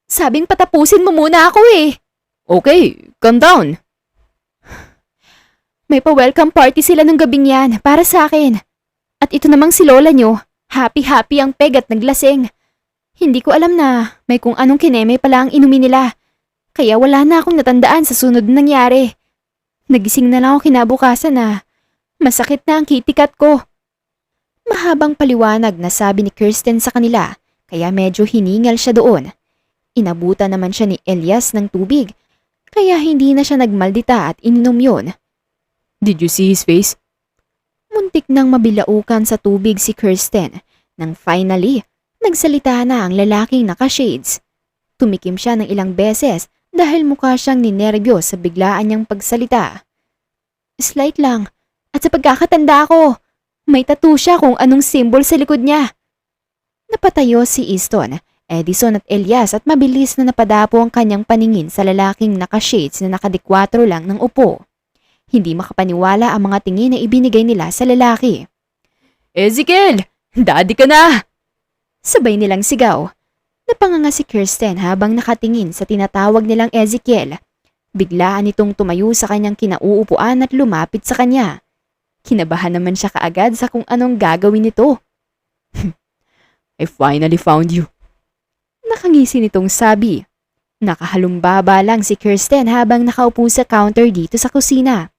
Sabing patapusin mo muna ako eh. Okay, calm down. May pa-welcome party sila nung gabing yan para sa akin. At ito namang si Lola nyo. Happy-happy ang peg at naglasing. Hindi ko alam na may kung anong kineme pala ang inumin nila. Kaya wala na akong natandaan sa sunod na nangyari. Nagising na lang ako kinabukasan na masakit na ang kitikat ko. Mahabang paliwanag na sabi ni Kirsten sa kanila kaya medyo hiningal siya doon. Inabutan naman siya ni Elias ng tubig kaya hindi na siya nagmaldita at ininom yun. Did you see his face? Muntik nang mabilaukan sa tubig si Kirsten nang finally nagsalita na ang lalaking naka-shades. Tumikim siya ng ilang beses dahil mukha siyang ninerbiyos sa biglaan niyang pagsalita. Slight lang at sa pagkakatanda ko, may tattoo siya kung anong symbol sa likod niya. Napatayo si Easton, Edison at Elias at mabilis na napadapo ang kanyang paningin sa lalaking naka-shades na nakadikwatro lang ng upo. Hindi makapaniwala ang mga tingin na ibinigay nila sa lalaki. Ezekiel! Daddy ka na! Sabay nilang sigaw. Napanganga si Kirsten habang nakatingin sa tinatawag nilang Ezekiel. Biglaan itong tumayo sa kanyang kinauupuan at lumapit sa kanya. Kinabahan naman siya kaagad sa kung anong gagawin nito. I finally found you. Nakangisi nitong sabi. Nakahalumbaba lang si Kirsten habang nakaupo sa counter dito sa kusina.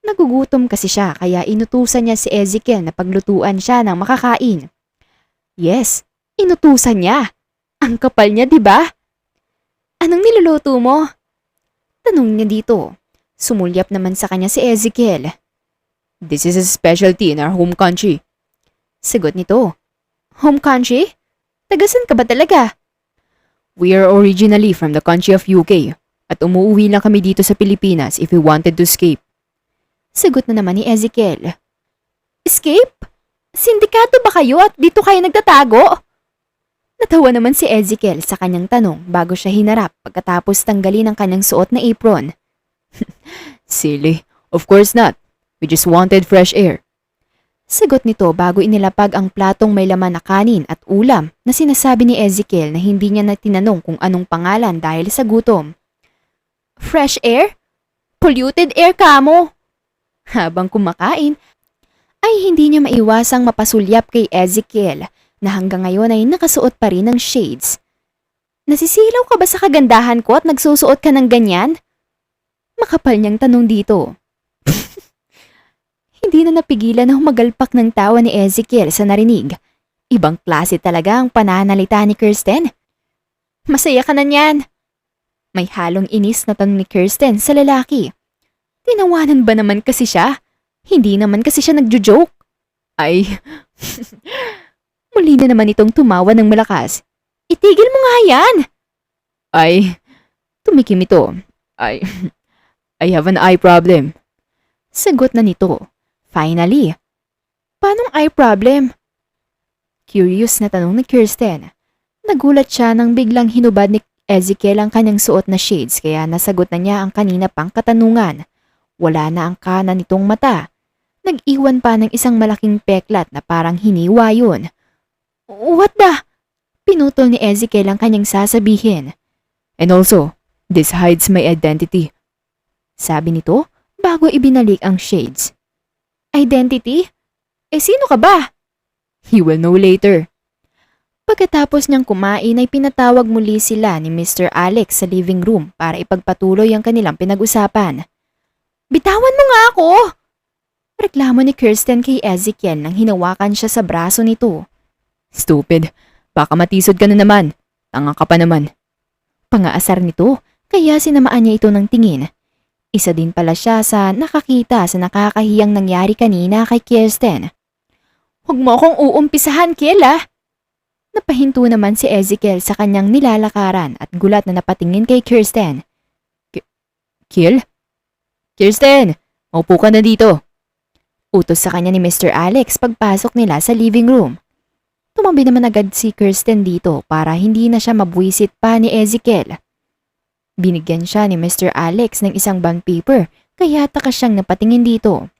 Nagugutom kasi siya kaya inutusan niya si Ezekiel na paglutuan siya ng makakain. Yes, inutusan niya. Ang kapal niya, di ba? Anong niluluto mo? Tanong niya dito. Sumulyap naman sa kanya si Ezekiel. This is a specialty in our home country. Sagot nito. Home country? Tagasan ka ba talaga? We are originally from the country of UK at umuwi lang kami dito sa Pilipinas if we wanted to escape. Sagot na naman ni Ezekiel. Escape? Sindikato ba kayo at dito kayo nagtatago? Natawa naman si Ezekiel sa kanyang tanong bago siya hinarap pagkatapos tanggalin ang kanyang suot na apron. Silly. Of course not. We just wanted fresh air. Sagot nito bago inilapag ang platong may laman na kanin at ulam na sinasabi ni Ezekiel na hindi niya na tinanong kung anong pangalan dahil sa gutom. Fresh air? Polluted air kamo! Habang kumakain, ay hindi niya maiwasang mapasulyap kay Ezekiel na hanggang ngayon ay nakasuot pa rin ng shades. Nasisilaw ka ba sa kagandahan ko at nagsusuot ka ng ganyan? Makapal niyang tanong dito. Hindi na napigilan na humagalpak ng tawa ni Ezekiel sa narinig. Ibang klase talaga ang pananalita ni Kirsten. Masaya ka na niyan. May halong inis na tanong ni Kirsten sa lalaki. Tinawanan ba naman kasi siya? Hindi naman kasi siya nagjo-joke. Ay, Muli na naman itong tumawa ng malakas. Itigil mo nga yan! tumikim ito. I have an eye problem. Sagot na nito. Finally. Paanong eye problem? Curious na tanong ni Kirsten. Nagulat siya nang biglang hinubad ni Ezekiel ang kanyang suot na shades kaya nasagot na niya ang kanina pang katanungan. Wala na ang kanan nitong mata. Nag-iwan pa ng isang malaking peklat na parang hiniwa yun. What the? Pinutol ni Ezekiel ang kanyang sasabihin. And also, this hides my identity. Sabi nito bago ibinalik ang shades. Identity? Sino ka ba? You will know later. Pagkatapos niyang kumain ay pinatawag muli sila ni Mr. Alex sa living room para ipagpatuloy ang kanilang pinag-usapan. Bitawan mo nga ako! Reklamo ni Kirsten kay Ezekiel nang hinawakan siya sa braso nito. Stupid. Baka matisod ka na naman. Tanga ka pa naman. Pangaasar nito kaya sinamaan niya ito ng tingin. Isa din pala siya sa nakakita sa nakakahiyang nangyari kanina kay Kirsten. Huwag mo akong uumpisahan, Kiel ah! Napahinto naman si Ezekiel sa kanyang nilalakaran at gulat na napatingin kay Kirsten. Kiel? Kirsten! Maupo ka na dito. Utos sa kanya ni Mr. Alex pagpasok nila sa living room. Tumabi naman agad si Kirsten dito para hindi na siya mabwisit pa ni Ezekiel. Binigyan siya ni Mr. Alex ng isang bond paper kaya takas siyang napatingin dito.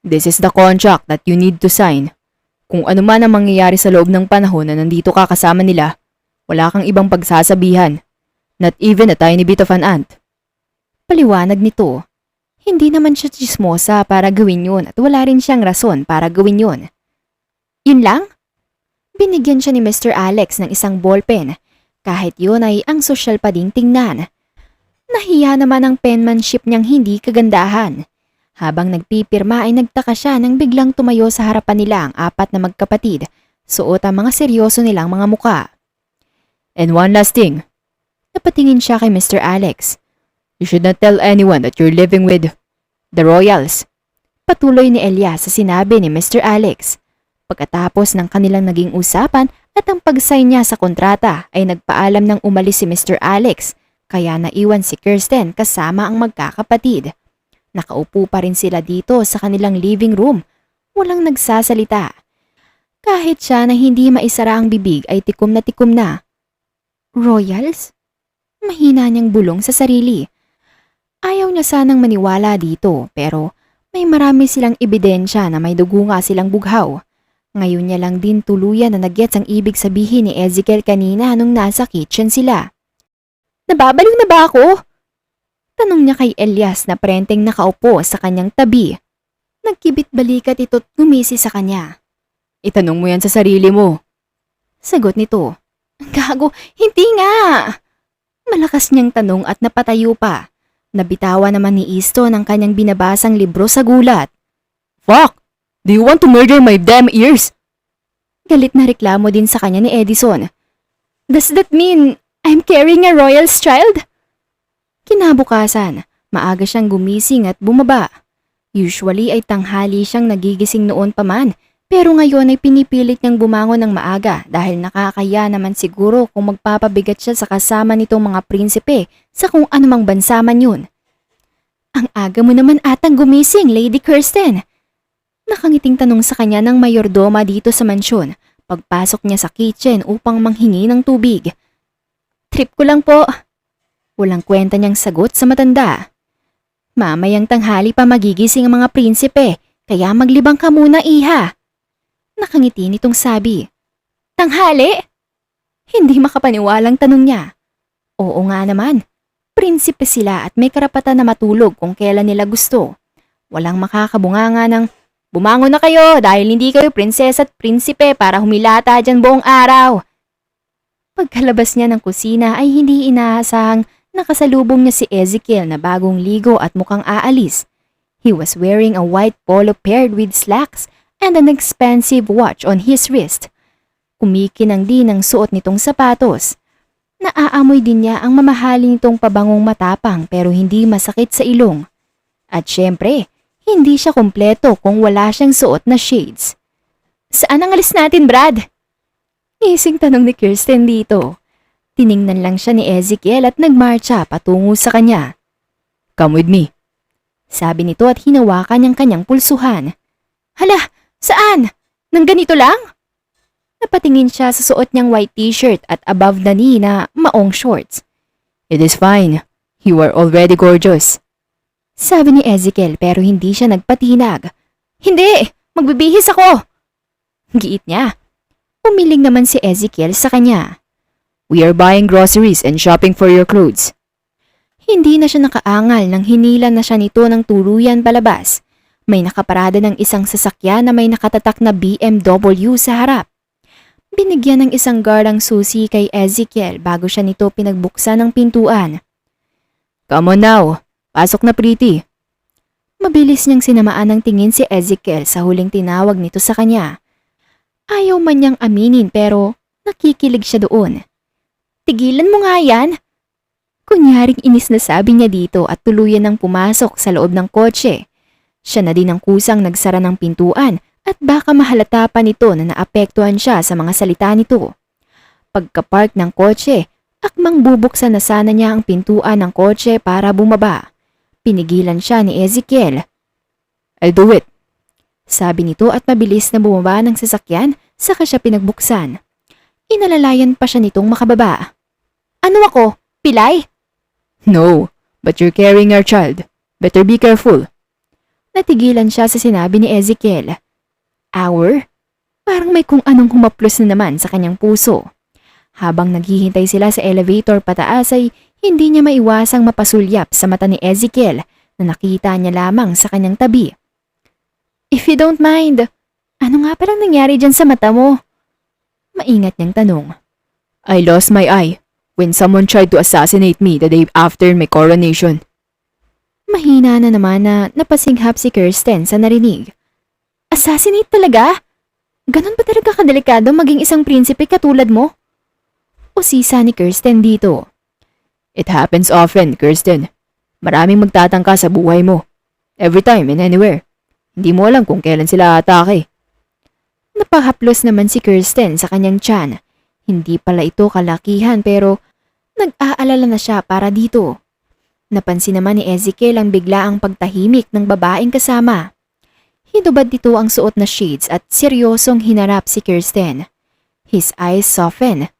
This is the contract that you need to sign. Kung ano man ang mangyayari sa loob ng panahon na nandito ka kasama nila, wala kang ibang pagsasabihan. Not even a tiny bit of an ant. Paliwanag nito. Hindi naman siya chismosa para gawin yun at wala rin siyang rason para gawin yun. Yun lang? Binigyan siya ni Mr. Alex ng isang ballpen. Kahit yun ay ang sosyal pa ding tingnan. Nahiya naman ang penmanship niyang hindi kagandahan. Habang nagpipirma ay nagtaka siya nang biglang tumayo sa harapan nila ang apat na magkapatid, suot ang mga seryoso nilang mga muka. And one last thing. Napatingin siya kay Mr. Alex. You should not tell anyone that you're living with the Royals. Patuloy ni Elias sa sinabi ni Mr. Alex. Pagkatapos ng kanilang naging usapan at ang pag-sign niya sa kontrata ay nagpaalam ng umalis si Mr. Alex kaya naiwan si Kirsten kasama ang magkakapatid. Nakaupo pa rin sila dito sa kanilang living room. Walang nagsasalita. Kahit siya na hindi maisara ang bibig ay tikom na. Royals? Mahina niyang bulong sa sarili. Ayaw niya sanang maniwala dito pero may marami silang ebidensya na may dugo nga silang bughaw. Ngayon niya lang din tuluyan na nag-gets ang ibig sabihin ni Ezekiel kanina nung nasa kitchen sila. Nababaliw na ba ako? Tanong niya kay Elias na prenteng nakaupo sa kanyang tabi. Nagkibit balikat ito't gumisi sa kanya. Itanong mo yan sa sarili mo. Sagot nito. Gago, hindi nga! Malakas niyang tanong at napatayo pa. Nabitawan naman ni Easton ang kanyang binabasang libro sa gulat. Fuck! Do you want to murder my damn ears? Galit na reklamo din sa kanya ni Edison. Does that mean I'm carrying a royal's child? Kinabukasan, maaga siyang gumising at bumaba. Usually ay tanghali siyang nagigising noon pa man, pero ngayon ay pinipilit niyang bumangon ng maaga dahil nakakaya naman siguro kung magpapabigat siya sa kasama nitong mga prinsipe sa kung anumang bansa man yun. Ang aga mo naman atang gumising, Lady Kirsten. Nakangiting tanong sa kanya ng mayordoma dito sa mansyon pagpasok niya sa kitchen upang manghingi ng tubig. Trip ko lang po. Walang kwenta niyang sagot sa matanda. Mamayang tanghali pa magigising ang mga prinsipe, kaya maglibang ka muna, iha. Nakangiti nitong sabi. Tanghali? Hindi makapaniwalang tanong niya. Oo nga naman. Prinsipe sila at may karapatan na matulog kung kailan nila gusto. Walang makakabunganga ng, bumangon na kayo dahil hindi kayo prinsesa at prinsipe para humilata dyan buong araw. Pagkalabas niya ng kusina ay hindi inaasahang nakasalubong niya si Ezekiel na bagong ligo at mukhang aalis. He was wearing a white polo paired with slacks and an expensive watch on his wrist. Kumikinang din ang suot nitong sapatos. Naaamoy din niya ang mamahalin nitong pabangong matapang pero hindi masakit sa ilong. At syempre, hindi siya kompleto kung wala siyang suot na shades. Saan ang alis natin, Brad? Ising tanong ni Kirsten dito. Tiningnan lang siya ni Ezekiel at nagmarcha patungo sa kanya. Come with me. Sabi nito at hinawakan niyang kanyang pulsuhan. Hala, saan? Nang ganito lang? Napatingin siya sa suot niyang white t-shirt at above the knee na maong shorts. It is fine. You are already gorgeous. Sabi ni Ezekiel pero hindi siya nagpatinag. Hindi! Magbibihis ako! Giit niya. Umiling naman si Ezekiel sa kanya. We are buying groceries and shopping for your clothes. Hindi na siya nakaangal nang hinila na siya nito ng tuluyan palabas. May nakaparada ng isang sasakyan na may nakatatak na BMW sa harap. Binigyan ng isang guard ang susi kay Ezekiel bago siya nito pinagbuksan ng pintuan. Come on now. Pasok na, pretty. Mabilis niyang sinamaan ng tingin si Ezekiel sa huling tinawag nito sa kanya. Ayaw man niyang aminin pero nakikilig siya doon. Tigilan mo nga yan. Kunyaring inis na sabi niya dito at tuluyan ng pumasok sa loob ng kotse. Siya na din ang kusang nagsara ng pintuan at baka mahalata pa nito na naapektuhan siya sa mga salita nito. Pagkapark ng kotse, akmang bubuksan na sana niya ang pintuan ng kotse para bumaba. Pinigilan siya ni Ezekiel. I'll do it. Sabi nito at mabilis na bumaba ng sasakyan saka siya pinagbuksan. Inalalayan pa siya nitong makababa. Ano ako? Pilay? No, but you're carrying our child. Better be careful. Natigilan siya sa sinabi ni Ezekiel. Our? Parang may kung anong humaplos na naman sa kanyang puso. Habang naghihintay sila sa elevator pataas ay hindi niya maiwasang mapasulyap sa mata ni Ezekiel na nakita niya lamang sa kanyang tabi. If you don't mind, ano nga palang nangyari dyan sa mata mo? Maingat niyang tanong. I lost my eye when someone tried to assassinate me the day after my coronation. Mahina na naman na napasinghap si Kirsten sa narinig. Assassinate talaga? Ganon ba talaga kadelikado maging isang prinsipe katulad mo? Usisa ni Kirsten dito. It happens often, Kirsten. Maraming magtatangka sa buhay mo. Every time and anywhere. Hindi mo alam kung kailan sila atake. Napahaplos naman si Kirsten sa kanyang tiyan. Hindi pala ito kalakihan pero nag-aalala na siya para dito. Napansin naman ni Ezekiel ang biglaang pagtahimik ng babaeng kasama. Hinubad dito ang suot na shades at seryosong hinarap si Kirsten. His eyes softened.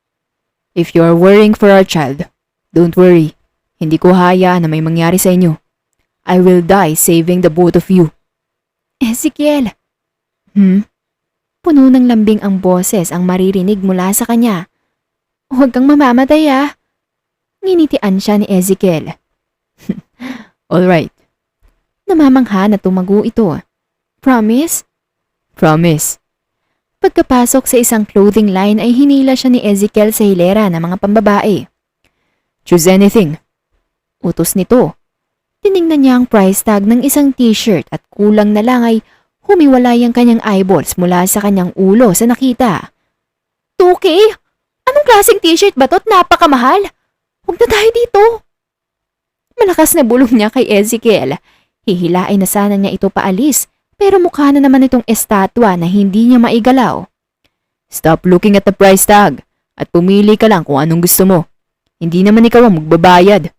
If you are worrying for our child, don't worry. Hindi ko hayaan na may mangyari sa inyo. I will die saving the both of you. Ezekiel. Puno ng lambing ang boses ang maririnig mula sa kanya. Huwag kang mamamatay ah. Nginitian siya ni Ezekiel. Alright, Namamangha na tumago ito. Promise? promise. Pagkapasok sa isang clothing line ay hinila siya ni Ezekiel sa hilera ng mga pambabae. Choose anything. Utos nito. Tiningnan niya ang price tag ng isang t-shirt at kulang na lang ay humiwalay ang kanyang eyeballs mula sa kanyang ulo sa nakita. 2K? Anong klaseng t-shirt ba to't napakamahal? Huwag na tayo dito. Malakas na bulong niya kay Ezekiel. Hihilain na sana niya ito paalis pero mukha na naman itong estatwa na hindi niya maigalaw. Stop looking at the price tag at pumili ka lang kung anong gusto mo. Hindi naman ikaw ang magbabayad.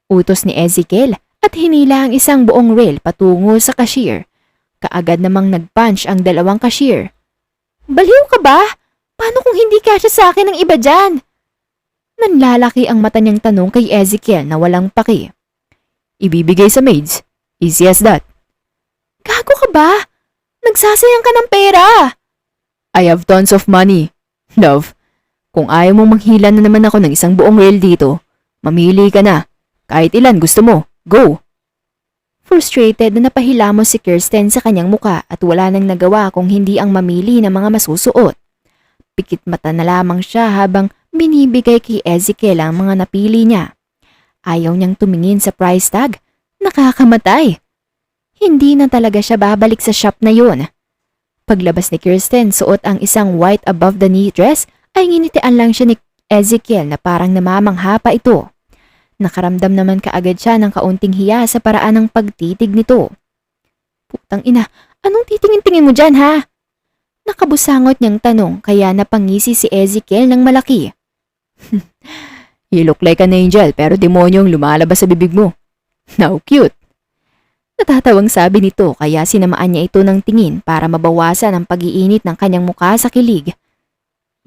Utos ni Ezekiel at hinila ang isang buong reel patungo sa cashier. Kaagad namang nag-punch ang dalawang cashier. Baliw ka ba? Paano kung hindi kasya sa akin ang iba dyan? Nanlalaki ang mata niyang tanong kay Ezekiel na walang paki. Ibibigay sa maids. Easy as that. Gago ka ba? Nagsasayang ka ng pera. I have tons of money. Love, kung ayaw mong manghila na naman ako ng isang buong reel dito, mamili ka na. Kahit ilan gusto mo. Go! Frustrated na napahilamos si Kirsten sa kanyang muka at wala nang nagawa kung hindi ang mamili ng mga masusuot. Pikit mata na lamang siya habang binibigay kay Ezekiel ang mga napili niya. Ayaw niyang tumingin sa price tag. Nakakamatay. Hindi na talaga siya babalik sa shop na yun. Paglabas ni Kirsten, suot ang isang white above the knee dress ay nginitian lang siya ni Ezekiel na parang namamangha pa ito. Nakaramdam naman kaagad siya ng kaunting hiya sa paraan ng pagtitig nito. Putang ina, anong titingin-tingin mo dyan ha? Nakabusangot niyang tanong kaya napangisi si Ezekiel ng malaki. You look like an angel pero demonyong lumalabas sa bibig mo. Now cute. Natatawang sabi nito kaya sinamaan niya ito ng tingin para mabawasan ang pag-iinit ng kanyang mukha sa kilig.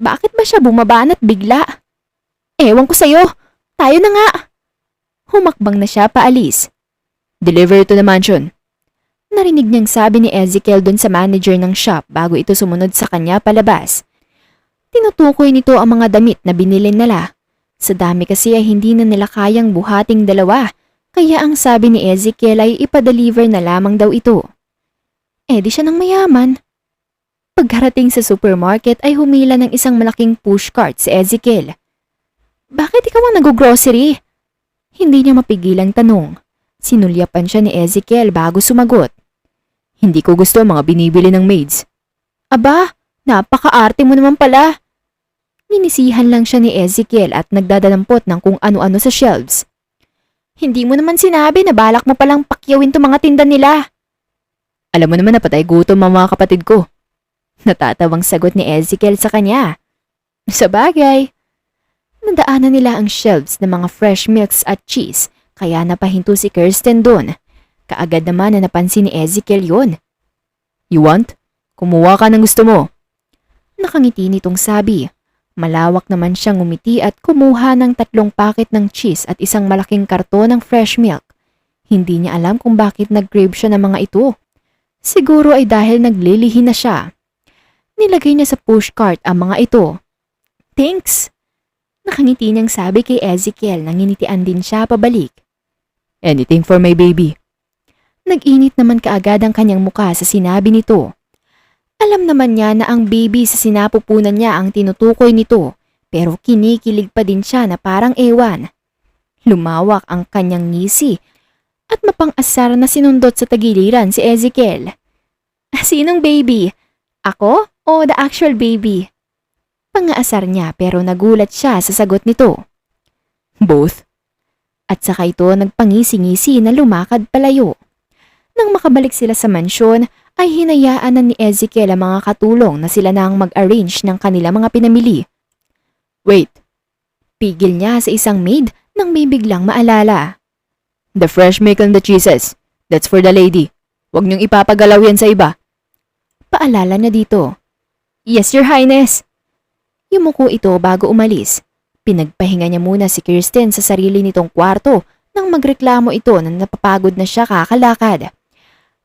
Bakit ba siya bumabaan at bigla? Ewan ko sa'yo, tayo na nga. Humakbang na siya paalis. Deliver to the mansion. Narinig niyang sabi ni Ezekiel dun sa manager ng shop bago ito sumunod sa kanya palabas. Tinutukoy nito ang mga damit na binili nila. Sa dami kasi ay hindi na nila kayang buhating dalawa, kaya ang sabi ni Ezekiel ay ipa-deliver na lamang daw ito. Eh di siya ng mayaman. Pagkarating sa supermarket ay humila ng isang malaking pushcart si Ezekiel. Bakit ikaw ang nag-grocery? Hindi niya mapigilang tanong. Sinulyapan siya ni Ezekiel bago sumagot. Hindi ko gusto ang mga binibili ng maids. Aba, napaka-arte mo naman pala. Ninisihan lang siya ni Ezekiel at nagdadalampot ng kung ano-ano sa shelves. Hindi mo naman sinabi na balak mo palang pakyawin to mga tinda nila. Alam mo naman na patay gutom ang mga kapatid ko. Natatawang sagot ni Ezekiel sa kanya. Sa bagay. Nadaanan nila ang shelves ng mga fresh milks at cheese kaya napahinto si Kirsten doon. Kaagad naman na napansin ni Ezekiel yun. You want? Kumuha ka ng gusto mo. Nakangiti nitong sabi. Malawak naman siyang ngumiti at kumuha ng 3 packet ng cheese at isang malaking karton ng fresh milk. Hindi niya alam kung bakit nag-crave siya ng mga ito. Siguro ay dahil naglilihi na siya. Nilagay niya sa pushcart ang mga ito. Thanks! Nakangiti niyang sabi kay Ezekiel nang nginitian din siya pabalik. Anything for my baby. Nag-init naman kaagad ang kanyang muka sa sinabi nito. Alam naman niya na ang baby sa sinapupunan niya ang tinutukoy nito, pero kinikilig pa din siya na parang ewan. Lumawak ang kanyang ngisi at mapang-asar na sinundot sa tagiliran si Ezekiel. Sinong baby? Ako o the actual baby? Pangaasar niya pero nagulat siya sa sagot nito. Both. At saka ito nagpangisi-ngisi na lumakad palayo. Nang makabalik sila sa mansyon, ay hinayaan na ni Ezekiel ang mga katulong na sila na ang mag-arrange ng kanila mga pinamili. Wait. Pigil niya sa isang maid nang may biglang maalala. The fresh milk and the cheeses. That's for the lady. Huwag niyong ipapagalaw yan sa iba. Paalala niya dito. Yes, Your Highness. Yumuko ito bago umalis. Pinagpahinga niya muna si Kirsten sa sarili nitong kwarto nang magreklamo ito na napapagod na siya kakalakad.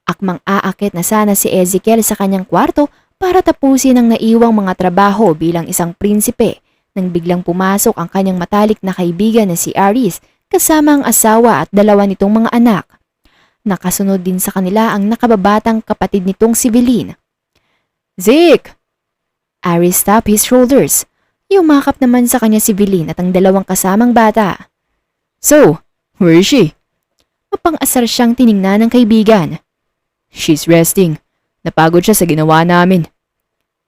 Akmang aakit na sana si Ezekiel sa kanyang kwarto para tapusin ang naiwang mga trabaho bilang isang prinsipe nang biglang pumasok ang kanyang matalik na kaibigan na si Aris kasama ang asawa at dalawa nitong mga anak. Nakasunod din sa kanila ang nakababatang kapatid nitong si Velin. Zeke! Aris tapped his shoulders. Yumakap naman sa kanya si Velin at ang dalawang kasamang bata. So, where is she? Mapang-asar siyang tiningnan ng kaibigan. She's resting. Napagod siya sa ginawa namin.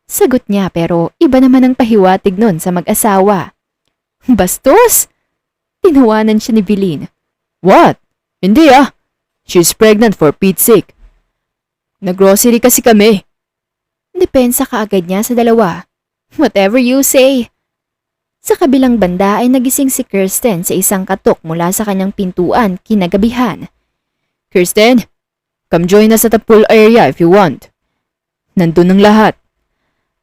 Sagot niya pero iba naman ang pahiwatig nun sa mag-asawa. Bastos! Tinawanan siya ni Velin. What? Hindi ah. She's pregnant for Pete's sake. Nag-grocery kasi kami. Depensa kaagad niya sa dalawa. Whatever you say. Sa kabilang banda ay nagising si Kirsten sa isang katok mula sa kanyang pintuan kinagabihan. Kirsten, come join us at the pool area if you want. Nandun ang lahat.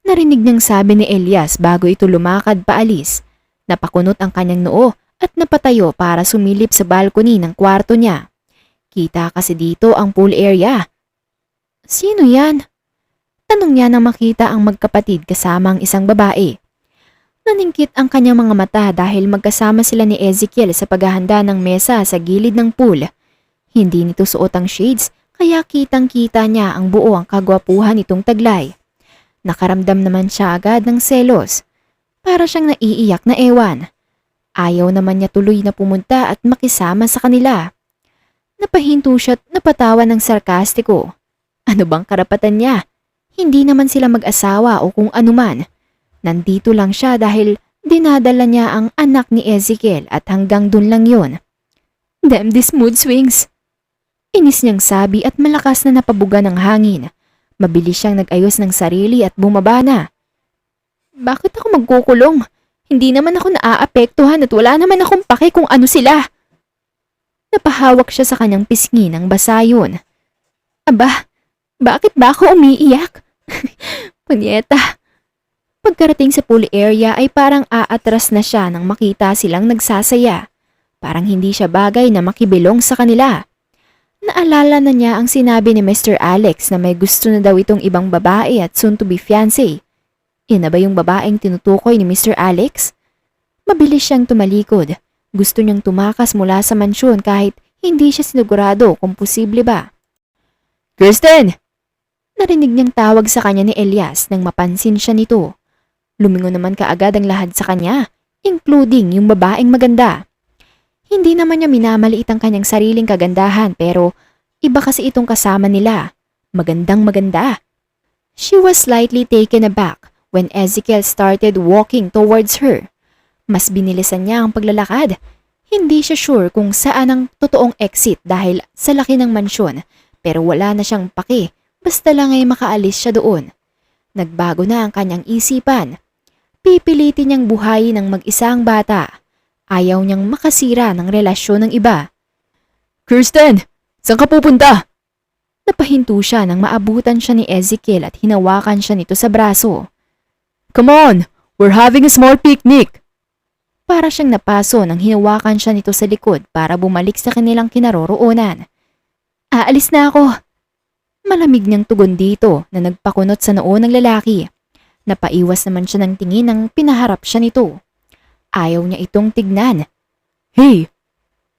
Narinig niyang sabi ni Elias bago ito lumakad paalis. Napakunot ang kanyang noo at napatayo para sumilip sa balcony ng kwarto niya. Kita kasi dito ang pool area. Sino yan? Tanong niya nang makita ang magkapatid kasama ang isang babae. Naningkit ang kanyang mga mata dahil magkasama sila ni Ezekiel sa paghahanda ng mesa sa gilid ng pool. Hindi nito suot ang shades kaya kitang-kita niya ang buo ang kagwapuhan nitong taglay. Nakaramdam naman siya agad ng selos. Para siyang naiiyak na ewan. Ayaw naman niya tuloy na pumunta at makisama sa kanila. Napahinto siya at napatawa ng sarkastiko. Ano bang karapatan niya? Hindi naman sila mag-asawa o kung anuman. Nandito lang siya dahil dinadala niya ang anak ni Ezekiel at hanggang dun lang yun. Damn these mood swings. Inis niyang sabi at malakas na napabuga ng hangin. Mabilis siyang nag-ayos ng sarili at bumaba na. Bakit ako magkukulong? Hindi naman ako naaapektuhan at wala naman akong pake kung ano sila. Napahawak siya sa kanyang pisngi ng basa yun. Aba, bakit ba ako umiiyak? Punyeta. Pagkarating sa pool area ay parang aatras na siya nang makita silang nagsasaya. Parang hindi siya bagay na makibilong sa kanila. Naalala na niya ang sinabi ni Mr. Alex na may gusto na daw itong ibang babae at soon to be fiancé. Yan na ba yung babaeng tinutukoy ni Mr. Alex? Mabilis siyang tumalikod. Gusto niyang tumakas mula sa mansyon kahit hindi siya sinigurado kung posible ba. Kirsten! Narinig niyang tawag sa kanya ni Elias nang mapansin siya nito. Lumingon naman kaagad ang lahat sa kanya, including yung babaeng maganda. Hindi naman niya minamaliit ang kanyang sariling kagandahan pero iba kasi itong kasama nila. Magandang maganda. She was slightly taken aback when Ezekiel started walking towards her. Mas binilisan niya ang paglalakad. Hindi siya sure kung saan ang totoong exit dahil sa laki ng mansyon pero wala na siyang pake basta lang ay makaalis siya doon. Nagbago na ang kanyang isipan. Pipilitin niyang buhayin ang mag-isang bata. Ayaw niyang makasira ng relasyon ng iba. Kirsten! Saan ka pupunta? Napahinto siya nang maabutan siya ni Ezekiel at hinawakan siya nito sa braso. Come on! We're having a small picnic! Para siyang napaso nang hinawakan siya nito sa likod para bumalik sa kanilang kinaroroonan. Aalis na ako. Malamig niyang tugon dito na nagpakunot sa noo ng lalaki. Napaiwas naman siya ng tingin nang pinaharap siya nito. Ayaw niya itong tignan. Hey!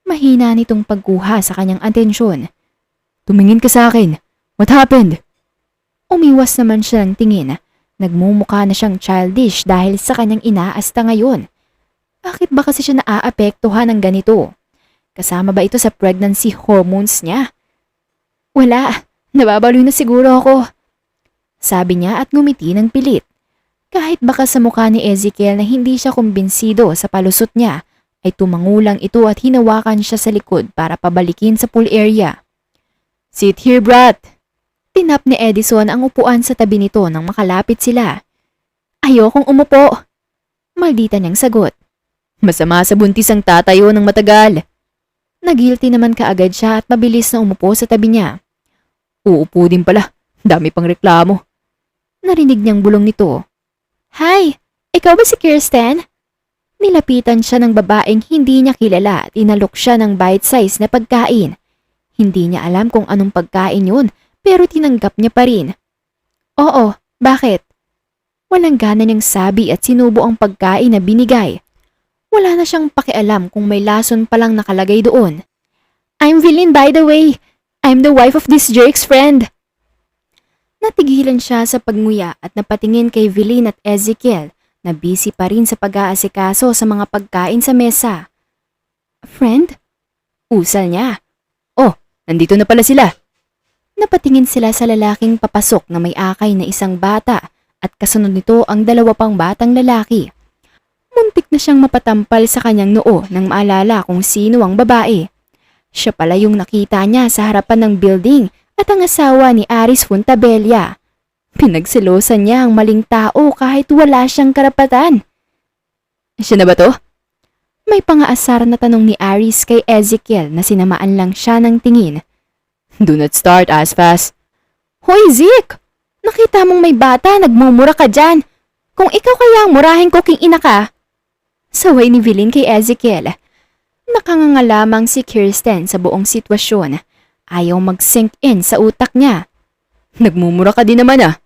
Mahina nitong pagkuha sa kanyang atensyon. Tumingin ka sa akin. What happened? Umiwas naman siya ng tingin. Nagmumukha na siyang childish dahil sa kanyang inaasta ngayon. Bakit ba kasi siya naaapektuhan ng ganito? Kasama ba ito sa pregnancy hormones niya? Wala, nababaloy na siguro ako. Sabi niya at ngumiti ng pilit. Kahit baka sa mukha ni Ezekiel na hindi siya kumbinsido sa palusot niya, ay tumangulang ito at hinawakan siya sa likod para pabalikin sa pool area. Sit here, brat! Tinap ni Edison ang upuan sa tabi nito nang makalapit sila. Ayokong umupo. Maldita niyang sagot. Masama sa buntis ang tatayo ng matagal. Nagilty naman kaagad siya at mabilis na umupo sa tabi niya. Uupo din pala. Dami pang reklamo. Narinig niyang bulong nito. Hi! Ikaw ba si Kirsten? Nilapitan siya ng babaeng hindi niya kilala at inalok siya ng bite-size na pagkain. Hindi niya alam kung anong pagkain yun pero tinanggap niya pa rin. Oo, Bakit? Walang gana niyang sabi at sinubo ang pagkain na binigay. Wala na siyang pakialam kung may lason palang nakalagay doon. I'm Vilin, by the way. I'm the wife of this jerk's friend. Natigilan siya sa pagnguya at napatingin kay Vilin at Ezekiel na busy pa rin sa pag-aasikaso sa mga pagkain sa mesa. Friend? Usal niya. Oh, nandito na pala sila. Napatingin sila sa lalaking papasok na may akay na isang bata at kasunod nito ang dalawa pang batang lalaki. Muntik na siyang mapatampal sa kanyang noo nang maalala kung sino ang babae. Siya pala yung nakita niya sa harapan ng building at ang asawa ni Aris Fontabella. Pinagselosan niya ang maling tao kahit wala siyang karapatan. Siya na ba to? May pangaasar na tanong ni Aris kay Ezekiel na sinamaan lang siya ng tingin. Do not start, Aspas. Hoy Zeke! Nakita mong may bata, nagmumura ka dyan. Kung ikaw kaya ang murahin ko king ina ka. Saway ni Vilin kay Ezekiel. Nakanganga lamang si Kirsten sa buong sitwasyon. Ayaw mag-sink in sa utak niya. Nagmumura ka din naman ah.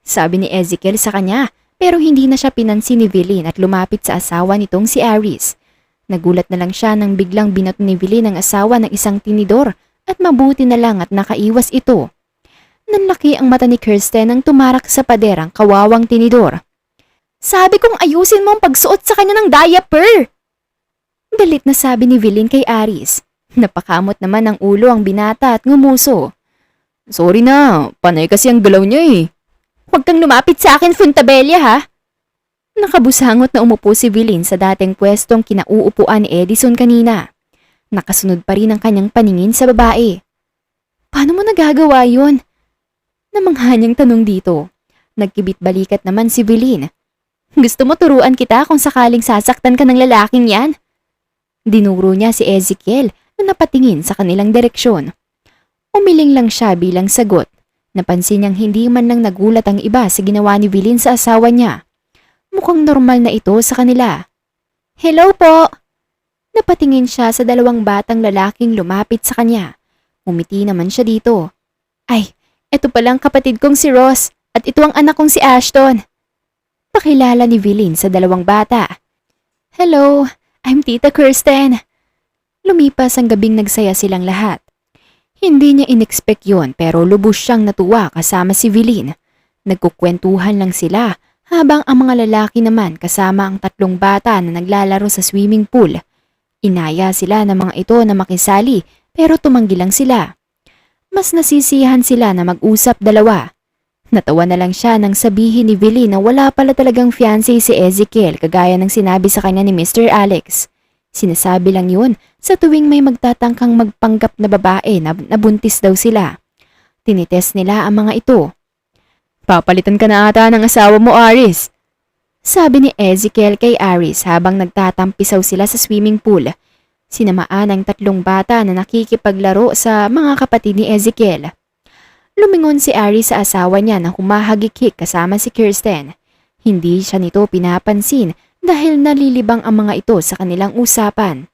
Sabi ni Ezekiel sa kanya pero hindi na siya pinansin ni Vilin at lumapit sa asawa nitong si Aris. Nagulat na lang siya nang biglang binato ni Vilin ang asawa ng isang tinidor at mabuti na lang at nakaiwas ito. Nanlaki ang mata ni Kirsten nang tumarak sa paderang kawawang tinidor. Sabi kong ayusin mo ang pagsuot sa kanya ng diaper! Galit na sabi ni Vilin kay Aris. Napakamot naman ng ulo ang binata at ngumuso. Sorry na, panay kasi ang galaw niya eh. Huwag kang lumapit sa akin, Fontabella ha! Nakabusangot na umupo si Vilin sa dating pwestong kinauupuan ni Edison kanina. Nakasunod pa rin ang kanyang paningin sa babae. Paano mo nagagawa yun? Namangha niyang tanong dito. Nagkibit-balikat naman si Vilin. Gusto mo turuan kita kung sakaling sasaktan ka ng lalaking yan? Dinuro niya si Ezekiel na napatingin sa kanilang direksyon. Umiling lang siya bilang sagot. Napansin niyang hindi man lang nagulat ang iba sa ginawa ni Vilin sa asawa niya. Mukhang normal na ito sa kanila. Hello po! Napatingin siya sa dalawang batang lalaking lumapit sa kanya. Umiti naman siya dito. Ay, eto palang kapatid kong si Ross at ito ang anak kong si Ashton. Pakilala ni Vilin sa dalawang bata. Hello, I'm Tita Kirsten. Lumipas ang gabing nagsaya silang lahat. Hindi niya inexpect yon pero lubos siyang natuwa kasama si Vilin. Nagkukwentuhan lang sila habang ang mga lalaki naman kasama ang tatlong bata na naglalaro sa swimming pool. Inaya sila ng mga ito na makisali pero tumanggi lang sila. Mas nasisiyahan sila na mag-usap dalawa. Natawa na lang siya nang sabihin ni Vilin na wala pala talagang fiancé si Ezekiel kagaya ng sinabi sa kanya ni Mr. Alex. Sinasabi lang yun sa tuwing may magtatangkang magpanggap na babae na nabuntis daw sila. Tinitest nila ang mga ito. Papalitan ka na ata ng asawa mo, Aris. Sabi ni Ezekiel kay Aris habang nagtatampisaw sila sa swimming pool. Sinamaan ang tatlong bata na nakikipaglaro sa mga kapatid ni Ezekiel. Lumingon si Aris sa asawa niya na humahagikik kasama si Kirsten. Hindi siya nito pinapansin dahil nalilibang ang mga ito sa kanilang usapan.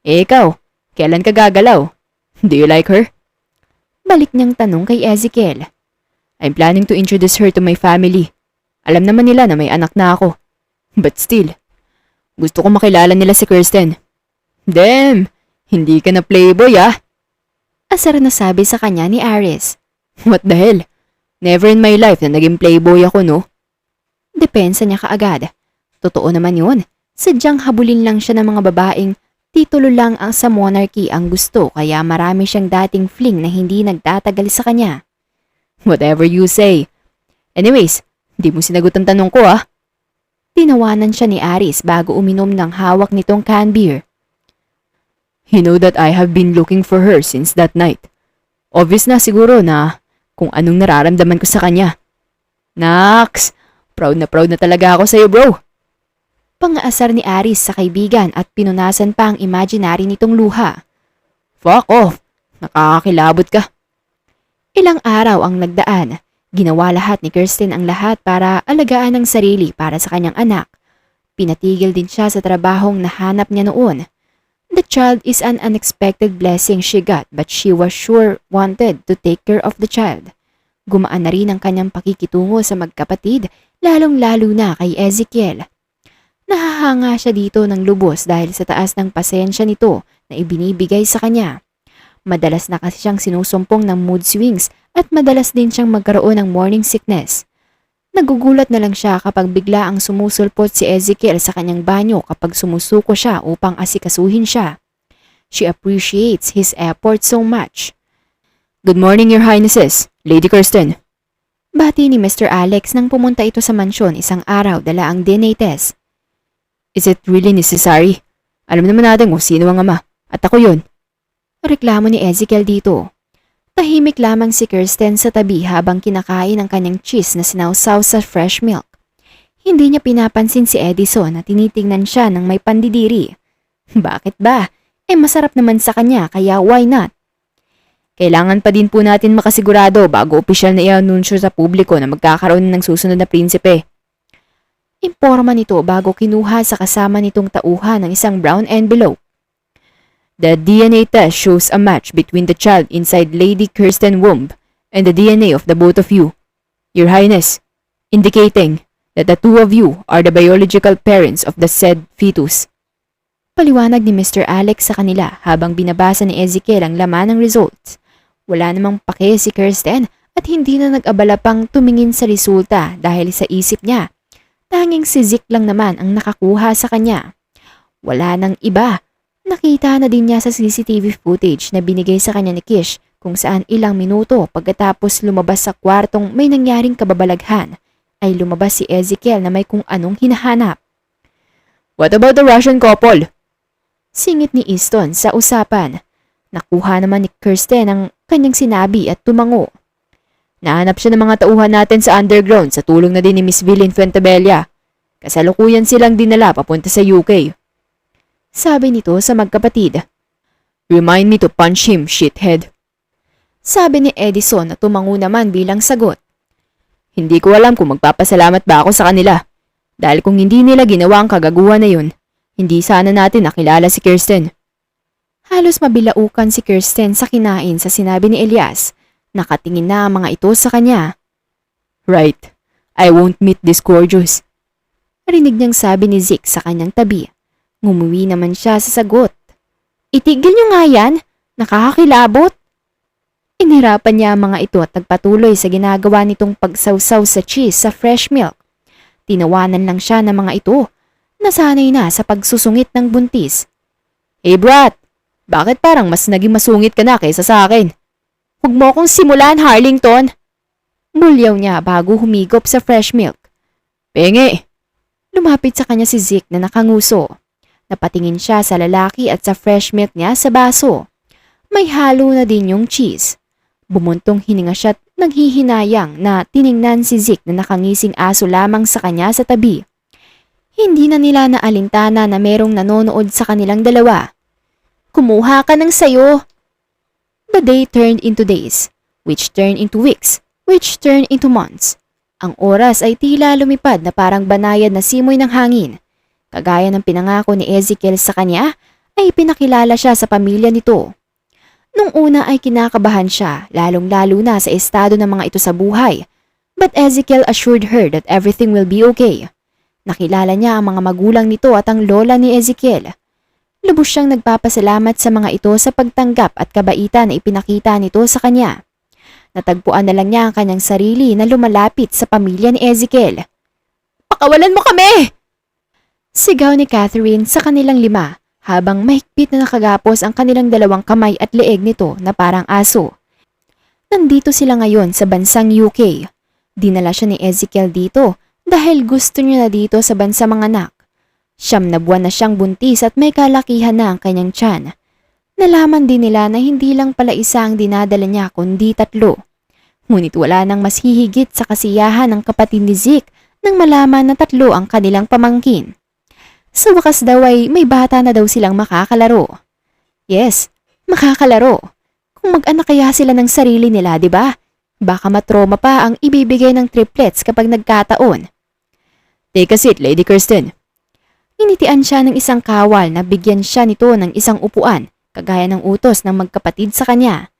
Ikaw, kailan ka gagalaw? Do you like her? Balik niyang tanong kay Ezekiel. I'm planning to introduce her to my family. Alam naman nila na may anak na ako. But still, gusto ko makilala nila si Kirsten. Damn, hindi ka na playboy ah. Asar na sabi sa kanya ni Aris. What the hell? Never in my life na naging playboy ako, no? Depensa niya kaagad. Totoo naman yun. Sadyang habulin lang siya ng mga babaeng titulo lang ang sa monarchy ang gusto kaya marami siyang dating fling na hindi nagtatagal sa kanya. Whatever you say. Anyways, di mo sinagot ang tanong ko ah. Tinawanan siya ni Aris bago uminom ng hawak nitong canned beer. You know that I have been looking for her since that night. Obvious na siguro na kung anong nararamdaman ko sa kanya. Naks, proud na talaga ako sa'yo bro. Pangaasar ni Aris sa kaibigan at pinunasan pa ang imaginary nitong luha. Fuck off, nakakakilabot ka. Ilang araw ang nagdaan. Ginawa lahat ni Kirsten ang lahat para alagaan ang sarili para sa kanyang anak. Pinatigil din siya sa trabahong nahanap niya noon. The child is an unexpected blessing she got but she was sure wanted to take care of the child. Gumaan na rin ang kanyang pakikitungo sa magkapatid, lalong-lalo na kay Ezekiel. Nahahanga siya dito ng lubos dahil sa taas ng pasensya nito na ibinibigay sa kanya. Madalas na kasi siyang sinusumpong ng mood swings at madalas din siyang magkaroon ng morning sickness. Nagugulat na lang siya kapag bigla ang sumusulpot si Ezekiel sa kanyang banyo kapag sumusuko siya upang asikasuhin siya. She appreciates his effort so much. Good morning, Your Highnesses, Lady Kirsten. Bati ni Mr. Alex nang pumunta ito sa mansyon isang araw dala ang DNA test. Is it really necessary? Alam naman natin kung sino ang ama. At ako yun. Reklamo ni Ezekiel dito. Tahimik lamang si Kirsten sa tabi habang kinakain ang kanyang cheese na sinawsaw sa fresh milk. Hindi niya pinapansin si Edison na tinitingnan siya ng may pandidiri. Bakit ba? Masarap naman sa kanya kaya why not? Kailangan pa din po natin makasigurado bago opisyal na i-anunsyo sa publiko na magkakaroon ng susunod na prinsipe. Imporma nito bago kinuha sa kasama nitong tauhan ng isang brown envelope. The DNA test shows a match between the child inside Lady Kirsten womb and the DNA of the both of you, Your Highness, indicating that the two of you are the biological parents of the said fetus. Paliwanag ni Mr. Alex sa kanila habang binabasa ni Ezekiel ang laman ng results. Wala namang pake si Kirsten at hindi na nag-abala pang tumingin sa resulta dahil sa isip niya. Tanging si Zeke lang naman ang nakakuha sa kanya. Wala nang iba. Nakita na din niya sa CCTV footage na binigay sa kanya ni Kish kung saan ilang minuto pagkatapos lumabas sa kwartong may nangyaring kababalaghan ay lumabas si Ezekiel na may kung anong hinahanap. What about the Russian couple? Singit ni Easton sa usapan. Nakuha naman ni Kirsten ang kanyang sinabi at tumango. Nahanap siya ng mga tauhan natin sa underground sa tulong na din ni Miss Villen Fuentabella. Kasalukuyan silang dinala papunta sa UK. Sabi nito sa magkapatid. Remind me to punch him, shithead. Sabi ni Edison na tumango naman bilang sagot. Hindi ko alam kung magpapasalamat ba ako sa kanila. Dahil kung hindi nila ginawa ang kagaguhan na yun, hindi sana natin nakilala si Kirsten. Halos mabilaukan si Kirsten sa kinain sa sinabi ni Elias. Nakatingin na ang mga ito sa kanya. Right. I won't meet this gorgeous. Rinig niyang sabi ni Zeke sa kanyang tabi. Ngumuwi naman siya sa sagot. Itigil niyo nga yan. Nakakakilabot. Inhirapan niya ang mga ito at nagpatuloy sa ginagawa nitong pagsawsaw sa cheese sa fresh milk. Tinawanan lang siya ng mga ito. Nasanay na sa pagsusungit ng buntis. Hey brat! Bakit parang mas naging masungit ka na kaysa sa akin? Huwag mo akong simulan, Harlington! Bulyaw niya bago humigop sa fresh milk. Penge! Lumapit sa kanya si Zeke na nakanguso. Napatingin siya sa lalaki at sa fresh milk niya sa baso. May halo na din yung cheese. Bumuntong hininga siya at naghihinayang na tiningnan si Zeke na nakangising aso lamang sa kanya sa tabi. Hindi na nila naalintana na merong nanonood sa kanilang dalawa. Kumuha ka ng sayo. The day turned into days, which turned into weeks, which turned into months. Ang oras ay tila lumipad na parang banayad na simoy ng hangin. Kagaya ng pinangako ni Ezekiel sa kanya, ay pinakilala siya sa pamilya nito. Nung una ay kinakabahan siya, lalong-lalo na sa estado ng mga ito sa buhay. But Ezekiel assured her that everything will be okay. Nakilala niya ang mga magulang nito at ang lola ni Ezekiel. Lubos siyang nagpapasalamat sa mga ito sa pagtanggap at kabaitan na ipinakita nito sa kanya. Natagpuan na lang niya ang kanyang sarili na lumalapit sa pamilya ni Ezekiel. Pakawalan mo kami! Sigaw ni Catherine sa kanilang lima habang mahigpit na nakagapos ang kanilang dalawang kamay at leeg nito na parang aso. Nandito sila ngayon sa bansang UK. Dinala siya ni Ezekiel dito dahil gusto niya na dito sa bansa mga anak. 9 na buwan na siyang buntis at may kalakihan na ang kanyang tiyan. Nalaman din nila na hindi lang pala isa ang dinadala niya kundi 3. Ngunit wala nang mas hihigit sa kasiyahan ng kapatid ni Zeke nang malaman na 3 ang kanilang pamangkin. Sa wakas daw ay may bata na daw silang makakalaro. Yes, makakalaro. Kung mag-anak kaya sila ng sarili nila, di ba? Baka matroma pa ang ibibigay ng triplets kapag nagkataon. Take a seat, Lady Kirsten. Initian siya ng isang kawal na bigyan siya nito ng isang upuan, kagaya ng utos ng magkapatid sa kanya.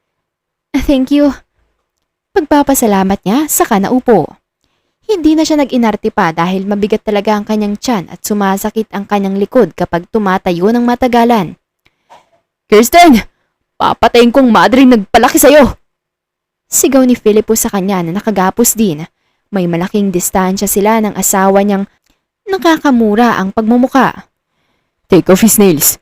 Thank you. Pagpapasalamat niya, saka naupo. Hindi na siya nag-inarte pa dahil mabigat talaga ang kanyang tiyan at sumasakit ang kanyang likod kapag tumatayo ng matagalan. Kirsten! Papatayin kong madring nagpalaki sa'yo! Sigaw ni Filipo sa kanya na nakagapos din. May malaking distansya sila ng asawa niyang nakakamura ang pagmumuka. Take off his nails.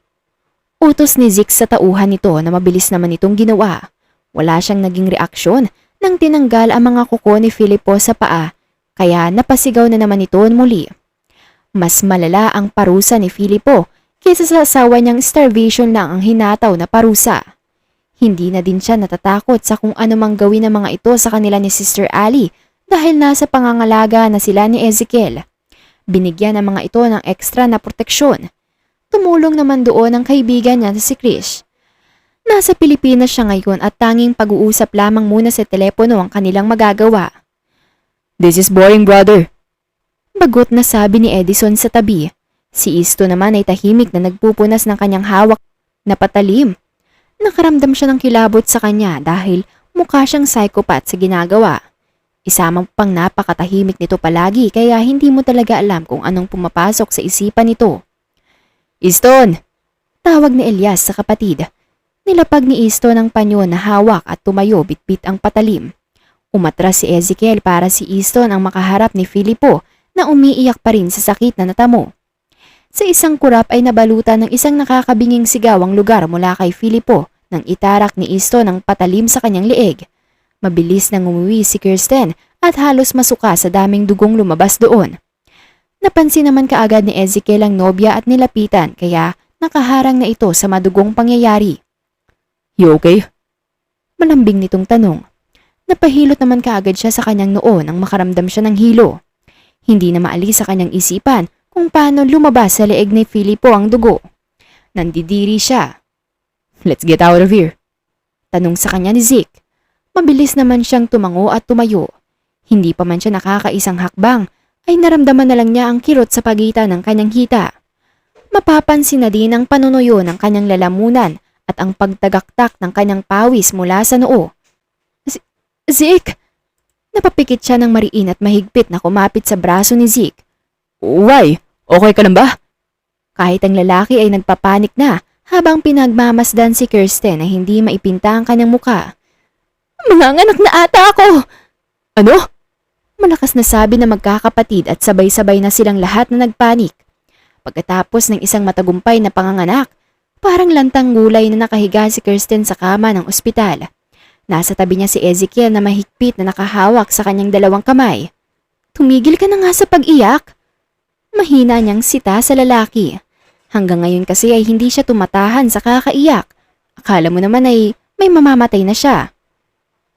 Utos ni Zeke sa tauhan nito na mabilis naman itong ginawa. Wala siyang naging reaksyon nang tinanggal ang mga kuko ni Filipo sa paa, kaya napasigaw na naman ito muli. Mas malala ang parusa ni Filipo kaysa sa asawa niyang starvation lang ang hinataw na parusa. Hindi na din siya natatakot sa kung ano mang gawin ng mga ito sa kanila ni Sister Ali dahil nasa pangangalaga na sila ni Ezekiel. Binigyan ng mga ito ng ekstra na proteksyon. Tumulong naman doon ang kaibigan niya na si Krish. Nasa Pilipinas siya ngayon at tanging pag-uusap lamang muna sa telepono ang kanilang magagawa. This is boring, brother. Bagot na sabi ni Edison sa tabi. Si Isto naman ay tahimik na nagpupunas ng kanyang hawak na patalim. Nakaramdam siya ng kilabot sa kanya dahil mukha siyang psychopath sa ginagawa. Isama pang napakatahimik nito palagi kaya hindi mo talaga alam kung anong pumapasok sa isipan nito. Iston! Tawag ni Elias sa kapatid. Nilapag ni Isto ng panyo na hawak at tumayo bitbit ang patalim. Umatras si Ezekiel para si Iston ang makaharap ni Filipo na umiiyak pa rin sa sakit na natamo. Sa isang kurap ay nabalutan ng isang nakakabinging sigaw ang lugar mula kay Filipo nang itarak ni Isto ng patalim sa kanyang leeg. Mabilis nang umuwi si Kirsten at halos masuka sa daming dugong lumabas doon. Napansin naman kaagad ni Ezekiel ang nobya at nilapitan kaya nakaharang na ito sa madugong pangyayari. You okay? Malambing nitong tanong. Napahilot naman kaagad siya sa kanyang noo nang makaramdam siya ng hilo. Hindi na maalis sa kanyang isipan kung paano lumabas sa leeg ni Filipo ang dugo. Nandidiri siya. Let's get out of here. Tanong sa kanya ni Zeke. Mabilis naman siyang tumango at tumayo. Hindi pa man siya nakakaisang hakbang ay naramdaman na lang niya ang kirot sa pagitan ng kanyang hita. Mapapansin na din ang panunuyo ng kanyang lalamunan at ang pagtagaktak ng kanyang pawis mula sa noo. Zeke! Napapikit siya ng mariin at mahigpit na kumapit sa braso ni Zeke. Why? Okay ka lang ba? Kahit ang lalaki ay nagpapanik na habang pinagmamasdan si Kirsten na hindi maipinta ang kanyang muka. Manganganak na ata ako! Ano? Malakas na sabi na magkakapatid at sabay-sabay na silang lahat na nagpanik. Pagkatapos ng isang matagumpay na panganganak, parang lantang gulay na nakahiga si Kirsten sa kama ng ospital. Nasa tabi niya si Ezekiel na mahigpit na nakahawak sa kanyang dalawang kamay. Tumigil ka na nga sa pag-iyak. Mahina niyang sita sa lalaki. Hanggang ngayon kasi ay hindi siya tumatahan sa kakaiyak. Akala mo naman ay may mamamatay na siya.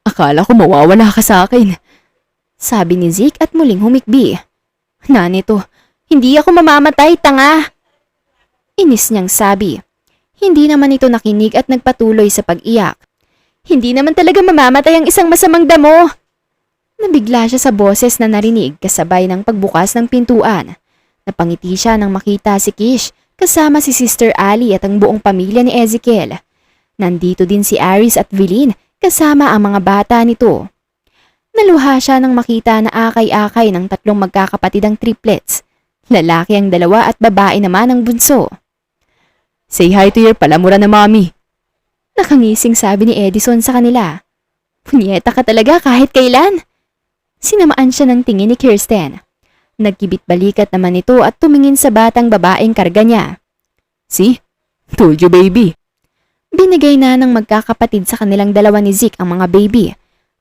Akala ko mawawala ka sa akin. Sabi ni Zeke at muling humikbi. Nanito, hindi ako mamamatay, tanga! Inis niyang sabi. Hindi naman ito nakinig at nagpatuloy sa pag-iyak. Hindi naman talaga mamamatay ang isang masamang damo. Nabigla siya sa boses na narinig kasabay ng pagbukas ng pintuan. Napangiti siya nang makita si Kish kasama si Sister Ali at ang buong pamilya ni Ezekiel. Nandito din si Aris at Vilin kasama ang mga bata nito. Naluha siya nang makita na akay-akay ng tatlong magkakapatid ang triplets. Lalaki ang dalawa at babae naman ang bunso. Say hi to your palamura na mommy. Nakangising sabi ni Edison sa kanila. Punyeta ka talaga kahit kailan. Sinamaan siya ng tingin ni Kirsten. Nagkibit-balikat naman ito at tumingin sa batang babaeng karga niya. See? Told you, baby. Binigay na ng magkakapatid sa kanilang dalawa ni Zeke ang mga baby.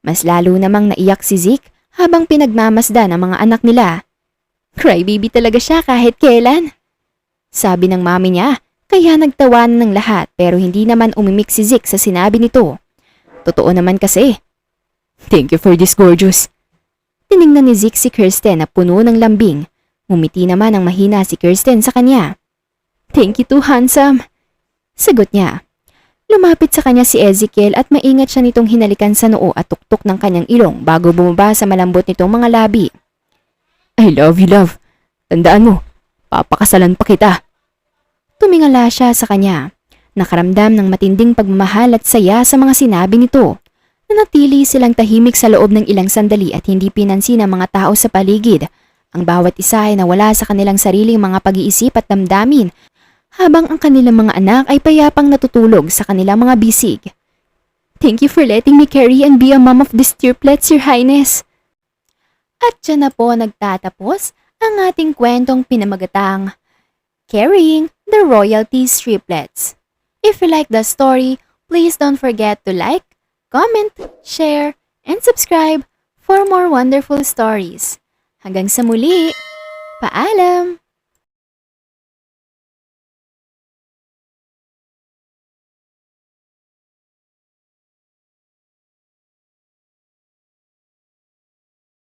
Mas lalo namang naiyak si Zeke habang pinagmamasdan ang mga anak nila. Crybaby talaga siya kahit kailan. Sabi ng mami niya, kaya nagtawanan ng lahat pero hindi naman umimik si Zeke sa sinabi nito. Totoo naman kasi. Thank you for this, gorgeous. Tiningnan ni Zeke si Kirsten na puno ng lambing. Ngumiti naman ang mahina si Kirsten sa kanya. Thank you too, handsome. Sagot niya. Lumapit sa kanya si Ezekiel at maingat siya nitong hinalikan sa noo at tuktok ng kanyang ilong bago bumaba sa malambot nitong mga labi. I love you, love. Tandaan mo, papakasalan pa kita. Tumingala siya sa kanya. Nakaramdam ng matinding pagmamahal at saya sa mga sinabi nito. Nanatili silang tahimik sa loob ng ilang sandali at hindi pinansin ng mga tao sa paligid. Ang bawat isa ay nawala sa kanilang sariling mga pag-iisip at damdamin, habang ang kanilang mga anak ay payapang natutulog sa kanilang mga bisig. Thank you for letting me carry and be a mom of these triplets, Your Highness. At dyan na po nagtatapos ang ating kwentong pinamagatang Carrying the Royalties Triplets. If you like the story, please don't forget to like, comment, share, and subscribe for more wonderful stories. Hanggang sa muli, paalam!